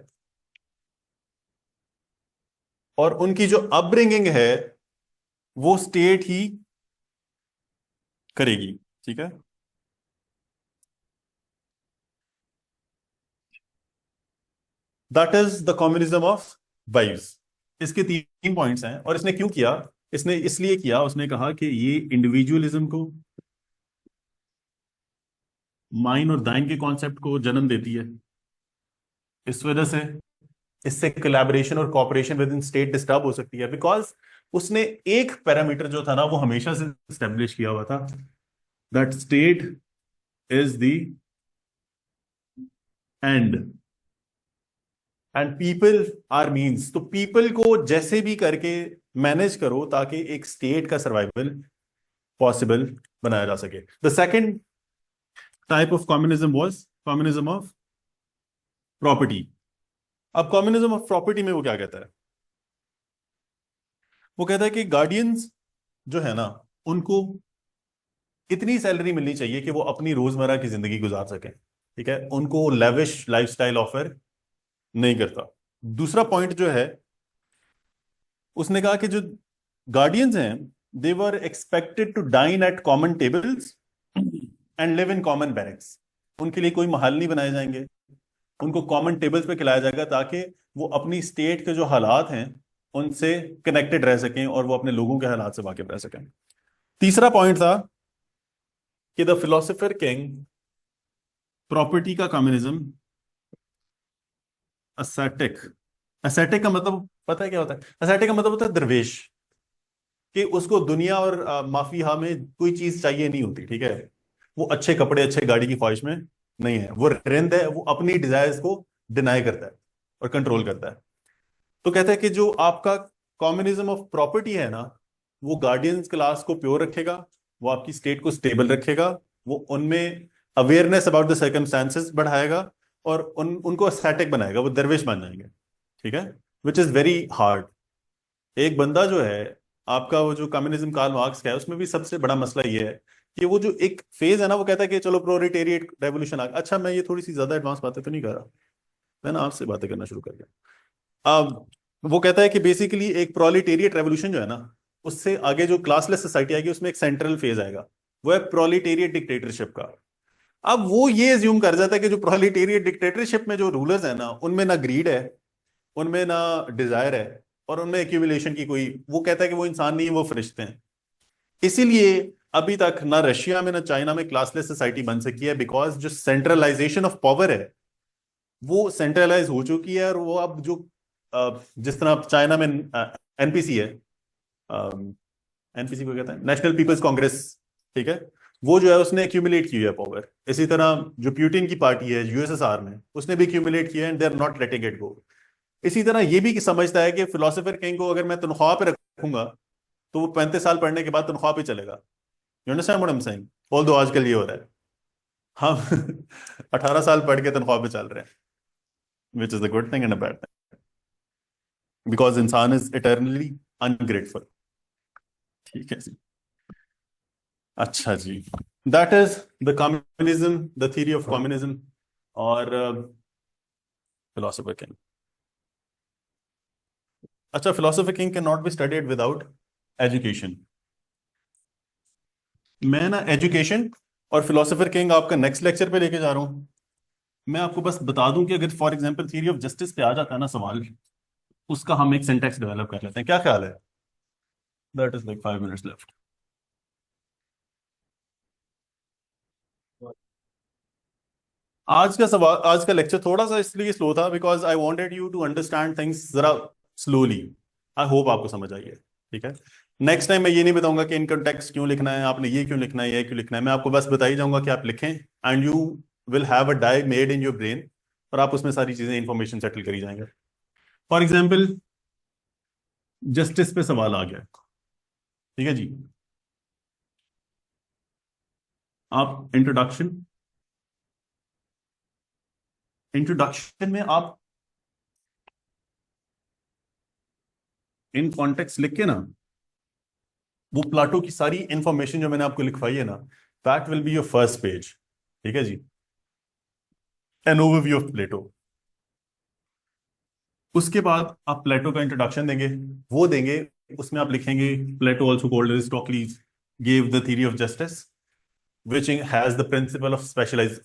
और उनकी जो अपब्रिंगिंग है वो स्टेट ही करेगी, ठीक है। That is the communism of wives. इसके तीन पॉइंट्स हैं और इसने क्यों किया, इसने इसलिए किया, उसने कहा कि ये इंडिविजुअलिज्म को, माइन और दाइन के कॉन्सेप्ट को जन्म देती है। इस वजह से इससे कोलैबोरेशन और cooperation with in state disturb हो सकती है बिकॉज उसने एक पैरामीटर जो था ना वो हमेशा से स्टेब्लिश किया हुआ था, that state is the end and people are means. तो पीपल को जैसे भी करके मैनेज करो ताकि एक स्टेट का सर्वाइवल पॉसिबल बनाया जा सके। The second type of communism was communism of property. अब कम्युनिज्म ऑफ प्रॉपर्टी में वो क्या कहता है, वो कहता है कि गार्डियंस जो है ना उनको इतनी सैलरी मिलनी चाहिए कि वो अपनी रोजमर्रा की जिंदगी गुजार सकें, ठीक है। उनको लेविश लाइफस्टाइल ऑफर नहीं करता। दूसरा पॉइंट जो है, उसने कहा कि जो गार्डियंस हैं they were expected to dine at common tables and live in common barracks. उनके लिए कोई महल नहीं बनाए जाएंगे, उनको कॉमन टेबल्स पे खिलाया जाएगा ताकि वो अपनी स्टेट के जो हालात हैं उनसे कनेक्टेड रह सकें और वो अपने लोगों के हालात से वाकिफ रह सकें। तीसरा पॉइंट था कि द फिलोसोफर किंग प्रॉपर्टी का कम्युनिज्म असेटिक। असेटिक का मतलब पता है क्या होता है, असेटिक का मतलब होता है दरवेश, कि उसको दुनिया और माफिया में कोई चीज चाहिए नहीं होती, ठीक है। वो अच्छे कपड़े अच्छे गाड़ी की ख्वाहिश में नहीं है, वो रिंद है, वो अपनी डिजायर्स को डिनाई करता है और कंट्रोल करता है। तो कहता है कि जो आपका कम्युनिज्म ऑफ प्रॉपर्टी है ना वो गार्डियंस क्लास को प्योर रखेगा, वो आपकी स्टेट को स्टेबल रखेगा, वो उनमें अवेयरनेस अबाउट द सर्कमस्टांसेस बढ़ाएगा और उनको एस्थेटिक बनाएगा, वो दरवेश बन जाएंगे, ठीक है। Which is very hard. एक बंदा जो है आपका वो जो कम्युनिज्म कार्ल मार्क्स का है उसमें भी सबसे बड़ा मसला ये है कि वो जो एक फेज है ना, वो कहता है कि चलो प्रोलेटेरिएट रेवोल्यूशन आ गया। अच्छा, मैं ये थोड़ी सी ज्यादा एडवांस बातें तो नहीं कर रहा, मैं ना आपसे बातें करना शुरू कर दिया। अब वो कहता है कि बेसिकली एक प्रोलेटेरिएट रेवोल्यूशन जो है ना, उससे आगे जो क्लासलेस सोसाइटी आएगी उसमें एक सेंट्रल फेज आएगा, वो है प्रोलेटेरिएट डिक्टेटरशिप का। अब वो ये एज्यूम कर जाता है कि जो प्रोलेटेरिएट डिक्टेटरशिप में जो रूलर्स है ना, उनमें ना ग्रीड है, उनमें ना डिजायर है, और उनमें एक्यूमुलेशन की कोई, वो कहता है कि वो इंसान नहीं है, वो फरिश्ते हैं। इसीलिए अभी तक ना रशिया में ना चाइना में क्लासलेस सोसाइटी बन सकी है, बिकॉज जो सेंट्रलाइजेशन ऑफ पावर है वो सेंट्रलाइज हो चुकी है। और वो अब जो जिस तरह चाइना में एनपीसी है, एनपीसी को कहते हैं नेशनल पीपल्स कांग्रेस, ठीक है, वो जो है उसने एक्यूमुलेट की है पावर। इसी तरह जो प्यूटिन की पार्टी है यूएसएसआर में, उसने भी एक्यूमुलेट किया है, and they are not letting it go. इसी तरह ये भी समझता है कि फिलोसोफर किंग को अगर मैं तनख्वाह पे रखूंगा तो वो 35 साल पढ़ने के बाद तनख्वाह पे चलेगा। You understand what I am saying? Although आजकल ये हो रहा है, हम 18 साल पढ़ के तनख्वाह पे चल रहे हैं, which is a good thing and a bad thing, because इंसान इज इटर्नली अनग्रेटफुल। ठीक है जी। अच्छा जी, that is the communism, the theory of communism और फिलोसोफर किंग। अच्छा, philosopher king can not be studied without education. मैं ना एजुकेशन और फिलोसोफर किंग आपका नेक्स्ट लेक्चर पे लेके जा रहा हूं। मैं आपको बस बता दूं कि अगर for example theory of justice पे आ जाता है ना सवाल, उसका हम एक सिंटेक्स डेवलप कर लेते हैं, क्या ख्याल है? That is like 5 minutes left. आज का सवाल, आज का लेक्चर थोड़ा सा इसलिए स्लो था because I wanted you to understand things जरा स्लोली। आई होप आपको समझ आई है, ठीक है। नेक्स्ट टाइम मैं ये नहीं बताऊंगा कि इनकम टैक्स क्यों लिखना है, आपने ये क्यों लिखना है, ये क्यों लिखना है। मैं आपको बस बता ही जाऊंगा कि आप लिखें, and you will have a die made in your brain, और आप उसमें सारी चीजें इंफॉर्मेशन सेटल करी जाएंगे। फॉर एग्जाम्पल, जस्टिस पे सवाल आ गया, ठीक है जी। आप इंट्रोडक्शन, इंट्रोडक्शन में आप इन कॉन्टेक्स्ट लिख के ना, वो प्लाटो की सारी इंफॉर्मेशन जो मैंने आपको लिखवाई है ना, that will be your first page, ठीक है जी। An overview of Plato. उसके बाद आप प्लेटो का इंट्रोडक्शन देंगे, वो देंगे, उसमें आप लिखेंगे Plato also called Aristocles gave the theory of justice which has the principle of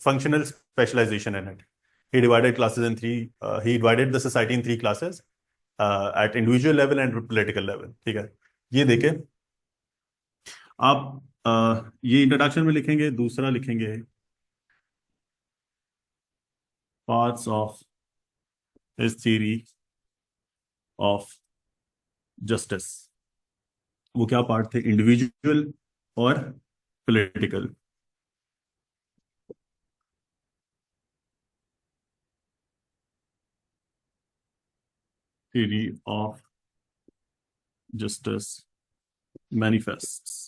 functional specialization in it. He divided classes in three, he divided the society in three classes, at individual level and political level, ठीक है। ये देखे आप, ये introduction में लिखेंगे। दूसरा लिखेंगे parts of his theory of justice. वो क्या पार्ट थे? इंडिविजुअल और political. Theory of justice manifests.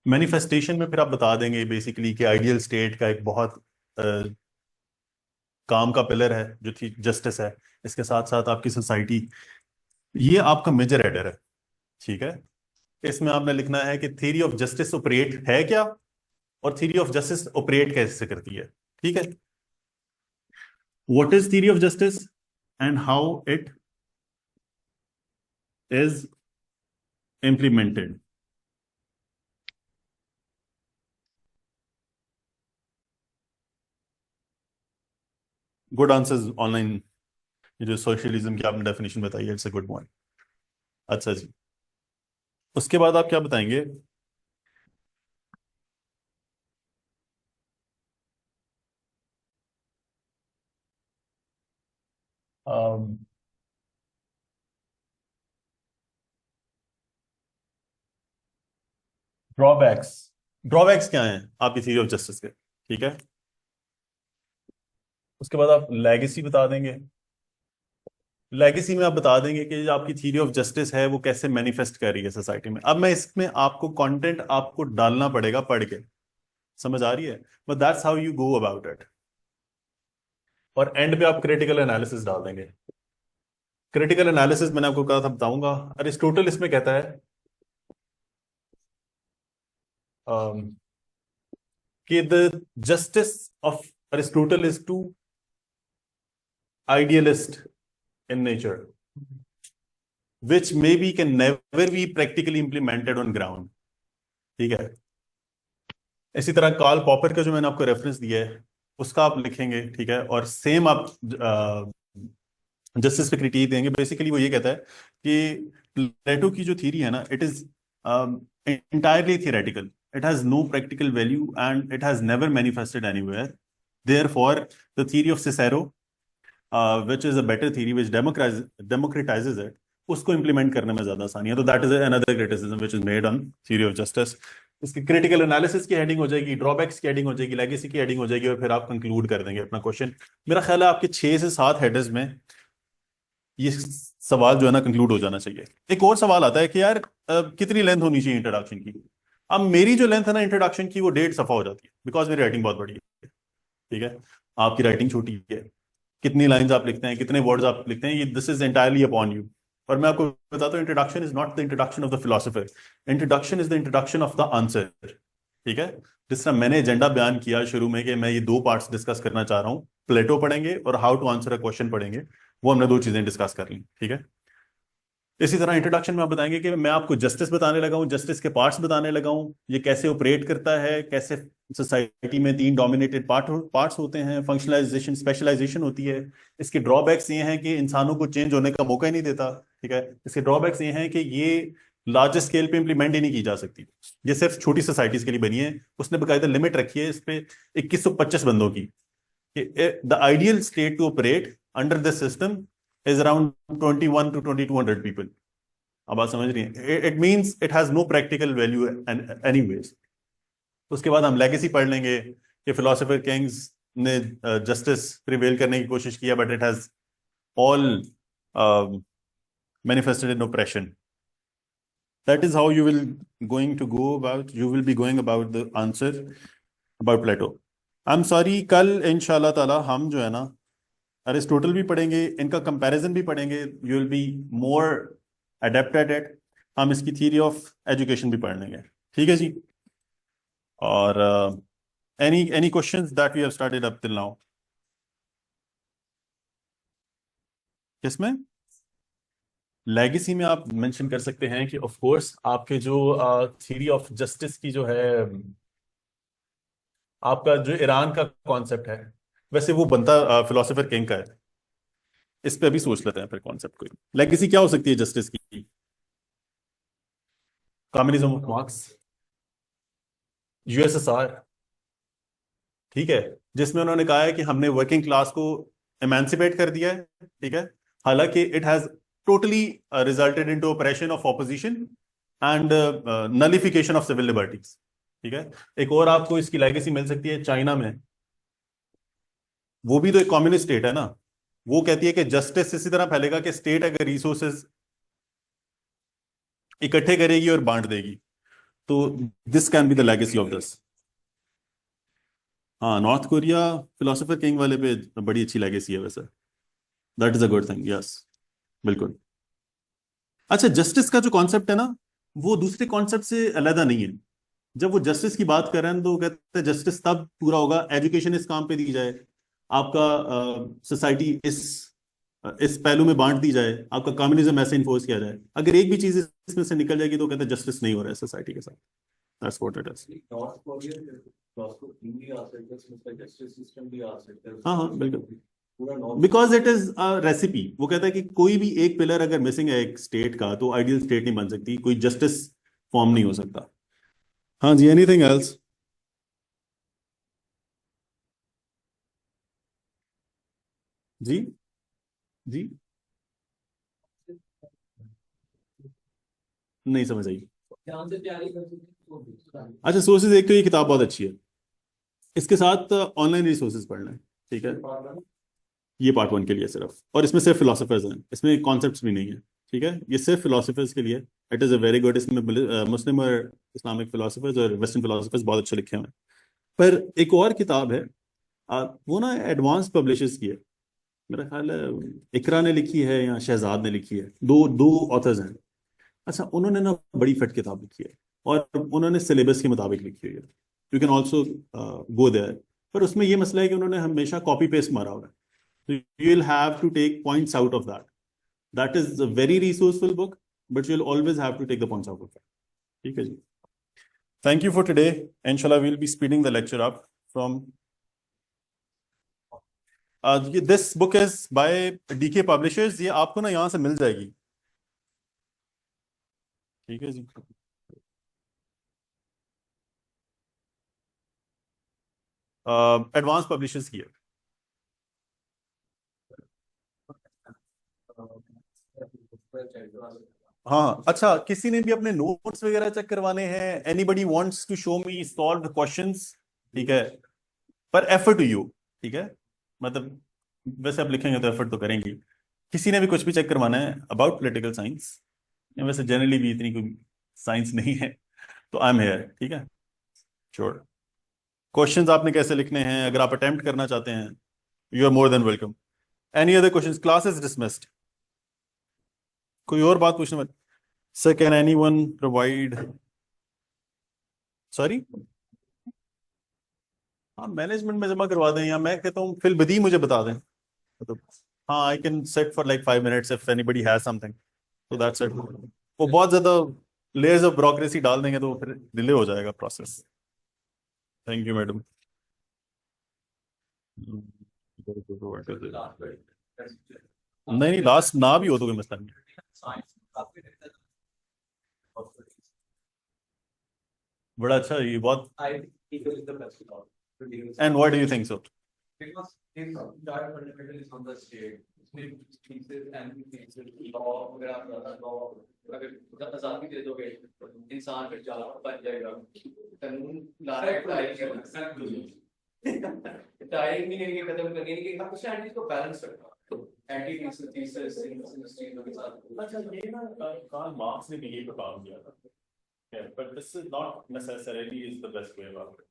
Manifestation में फिर आप बता देंगे बेसिकली कि आइडियल स्टेट का एक बहुत काम का पिलर है जो थी जस्टिस है। इसके साथ साथ आपकी सोसाइटी, ये आपका मेजर हेडर है, ठीक है। इसमें आपने लिखना है कि थ्योरी ऑफ जस्टिस ऑपरेट है क्या, और थ्योरी ऑफ जस्टिस ऑपरेट कैसे करती है, ठीक है। What is theory of justice and how it is implemented. Good answers online. ये जो सोशलिज्म की आपने डेफिनेशन बताई है, इट्स अ गुड वन। अच्छा जी, उसके बाद आप क्या बताएंगे? ड्रॉबैक्स। ड्रॉबैक्स क्या हैं आपकी थ्योरी ऑफ जस्टिस के, ठीक है। उसके बाद आप लेगेसी बता देंगे। लेगेसी में आप बता देंगे कि जो आपकी थ्योरी ऑफ जस्टिस है वो कैसे मैनिफेस्ट कर रही है सोसाइटी में। अब मैं इसमें आपको कंटेंट आपको डालना पड़ेगा पढ़ के, समझ आ रही है? But that's how you go about it. और एंड पे आप क्रिटिकल एनालिसिस डाल देंगे। क्रिटिकल एनालिसिस मैंने आपको कहा था, बताऊंगा। अरिस्टोटल इसमें कहता है कि the justice of Aristotle is too idealist in nature which maybe can never be practically implemented on ground। ठीक है। इसी तरह कार्ल पॉपर का जो मैंने आपको रेफरेंस दिया है उसका आप लिखेंगे, ठीक है, और सेम आप जस्टिस पे क्रिटिक देंगे। बेसिकली वो ये कहता है कि प्लेटो की जो थ्योरी है ना, it is entirely theoretical, it has no practical value and it has never manifested anywhere। Therefore the theory of Cicero, which is a better theory which democratizes it, उसको implement करने में ज्यादा आसानी है। तो that is another criticism which is made on theory of justice। इसकी critical analysis की heading हो जाएगी, ड्रॉबैक्स की हेडिंग हो जाएगी, लेगेसी की हेडिंग हो जाएगी, और फिर आप कंक्लूड कर देंगे अपना क्वेश्चन। मेरा ख्याल है आपके 6 से 7 हेडर्स में ये सवाल जो है ना कंक्लूड हो जाना चाहिए। एक और सवाल आता है कि यार कितनी लेंथ होनी चाहिए इंट्रोडक्शन की। अब मेरी जो लेंथ है ना इंट्रोडक्शन की, वो 1.5 सफा हो जाती है, बिकॉज मेरी राइटिंग बहुत बड़ी है, ठीक है। आपकी राइटिंग छोटी है, कितनी लाइंस आप लिखते हैं, कितने वर्ड्स आप लिखते हैं, ये this is entirely upon you. और मैं आपको बताता हूँ, introduction is not the introduction of the philosopher, introduction is the introduction of the answer. ठीक है। जिस तरह मैंने एजेंडा बयान किया शुरू में कि मैं ये 2 पार्ट्स डिस्कस करना चाह रहा हूँ, प्लेटो पढ़ेंगे और how to answer a question पढ़ेंगे, वो हमने 2 चीजें डिस्कस कर ली, ठीक है। इसी तरह इंट्रोडक्शन में आप बताएंगे कि मैं आपको जस्टिस बताने लगा हूं, जस्टिस के पार्ट्स बताने लगा हूं, ये कैसे ऑपरेट करता है, कैसे सोसाइटी में 3 डोमिनेटेड पार्ट्स होते हैं, फंक्शनलाइजेशन, स्पेशलाइजेशन होती है। इसके ड्रॉबैक्स ये हैं कि इंसानों को चेंज होने का मौका ही नहीं देता, ठीक है। इसके ड्रॉबैक्स ये हैं कि ये लार्ज स्केल पे इंप्लीमेंट ही नहीं की जा सकती, ये सिर्फ छोटी सोसाइटीज के लिए बनी है। उसने बाकायदा लिमिट रखी है इस पे 2125 बंदों की। The ideal state to operate under this system is around 21 to 2200 people। अब आप समझ रही हैं, it means it has no practical value anyways. उसके बाद हम लेगेसी पढ़ लेंगे कि फिलोसोफर किंग्स ने जस्टिस प्रिवेल करने की कोशिश किया, but it has all manifested in oppression. That is how you will going to go about, you will be going about the answer about Plato. I am sorry, कल इंशाल्लाह ताला हम जो है ना अरिस्टोटल भी पढ़ेंगे, इनका कंपैरिजन भी पढ़ेंगे, you will be more adapt at it. हम इसकी थ्योरी ऑफ एजुकेशन भी पढ़ लेंगे, ठीक है जी। और any questions that we have started up till now? किसमें? लेगेसी में आप मेंशन कर सकते हैं कि ऑफ कोर्स आपके जो थ्योरी ऑफ जस्टिस की जो है, आपका जो ईरान का कॉन्सेप्ट है, वैसे वो बनता फिलोसोफर किंग का है। इस पे अभी सोच लेते हैं फिर कॉन्सेप्ट को। लेगेसी क्या हो सकती है जस्टिस की? कम्युनिज्म ऑफ मार्क्स, यूएसएसआर, ठीक है, जिसमें उन्होंने कहा है कि हमने वर्किंग क्लास को एमेंसिपेट कर दिया है, ठीक है। हालांकि it has totally resulted into oppression of opposition and nullification of civil liberties, ठीक है। एक और आपको इसकी लेगेसी मिल सकती है चाइना में, वो भी तो एक कम्युनिस्ट स्टेट है ना। वो कहती है कि जस्टिस इसी तरह फैलेगा कि स्टेट अगर रिसोर्सेज इकट्ठे करेगी और बांट देगी, तो this can be the legacy of this. हाँ, नॉर्थ कोरिया फिलोसोफर किंग वाले पे बड़ी अच्छी लेगेसी है वैसे। That is a good thing, yes, बिल्कुल। अच्छा, जस्टिस का जो कॉन्सेप्ट है ना, वो दूसरे कॉन्सेप्ट से अलग नहीं है। जब वो जस्टिस की बात कर रहे हैं तो वो कहते हैं जस्टिस तब पूरा होगा एजुकेशन इस काम पे दी जाए, आपका सोसाइटी इस पहलू में बांट दी जाए, आपका कम्युनिज्म ऐसे इन्फोर्स किया जाए। अगर एक भी चीज इसमें से निकल जाएगी तो कहते हैं जस्टिस नहीं हो रहा है सोसाइटी के साथ। That's what it is.
North Korea philosophy भी आ सकता है, इसमें जस्टिस सिस्टम भी आ सकता है।
हाँ हाँ बिल्कुल,
पूरा north,
because it is a recipe. वो कहता है कि कोई भी एक पिलर अगर मिसिंग है एक स्टेट का, तो आइडियल स्टेट नहीं बन सकती, कोई जस्टिस फॉर्म नहीं हो सकता। हाँ जी, एनीथिंग एल्स? जी जी, नहीं समझ आई।
ध्यान से तैयारी कर सकते हैं।
अच्छा, सोर्सेज, एक तो ये किताब बहुत अच्छी है, इसके साथ ऑनलाइन रिसोर्सेज पढ़ना है, ठीक है। ये पार्ट 1 के लिए सिर्फ, और इसमें सिर्फ फिलोसफर्स हैं, इसमें कॉन्सेप्ट्स भी नहीं है, ठीक है। ये सिर्फ फिलोसफर्स के लिए, it is a very good. इसमें मुस्लिम और इस्लामिक फिलोसफर्स और वेस्टर्न फिलोसफर्स बहुत अच्छे लिखे हुए हैं। पर एक और किताब है, वो ना एडवांस पब्लिशर्स की है, मेरा ख्याल है इकरा ने लिखी है या शहजाद ने लिखी है, दो दो ऑथर्स हैं। अच्छा, उन्होंने ना बड़ी फट किताब लिखी है और उन्होंने सिलेबस के मुताबिक लिखी हुई है। You can also go there. पर उसमें ये मसला है कि उन्होंने हमेशा कॉपी पेस्ट मारा हुआ है, तो you will have to take points out of that. That is a very resourceful book, but you will always have to take the points out of that. ठीक है जी, थैंक यू फॉर टुडे। इंशाल्लाह we will be speeding the lecture up from this book is by DK publishers. ये आपको ना यहाँ से मिल जाएगी। ठीक है जी। एडवांस पब्लिशर्स की है। हाँ, अच्छा, किसी ने भी अपने नोट्स वगैरह चेक करवाने हैं? Anybody wants to show me solve questions? ठीक है, पर एफर्ट टू यू। ठीक है, मतलब वैसे आप लिखेंगे तो एफर्ट तो करेंगे। किसी ने भी कुछ भी चेक करवाना है अबाउट पॉलिटिकल साइंस, वैसे जनरली भी इतनी कोई साइंस नहीं है, तो आई एम हेयर। ठीक है, श्योर। क्वेश्चंस आपने कैसे लिखने हैं, अगर आप अटेम्प्ट करना चाहते हैं, you are more than welcome. Any other questions? Class is dismissed. कोई और बात पूछने वाली? Sir, can anyone provide? Sorry? हाँ, मैनेजमेंट में जमा करवा दें, या मैं कहता हूँ फिल बदी मुझे बता दें, मतलब हाँ, I can set for like 5 minutes if anybody has something, तो दैट्स इट। वो बहुत ज्यादा लेयर्स ऑफ ब्यूरोक्रेसी डाल देंगे तो फिर डिले हो जाएगा प्रोसेस। Thank you madam. नहीं नहीं, लास्ट ना भी हो तो कोई मसला नहीं। बड़ा अच्छा, ये बहुत। And what do you think so?
Because his entire fundamental is on the state. Thesis and thesis law वगैरह law अगर आजादी दे दोगे इंसान फिर जाला बन जाएगा। कानून लाना है टाइम भी नहीं खत्म करने की आपको स्टैंडर्ड को बैलेंस रखना एंटी थीसिस इंडस्ट्री के साथ।
अच्छा, ये ना कार्ल मार्क्स ने भी ये काम किया था, but this is not necessarily is the best way about it.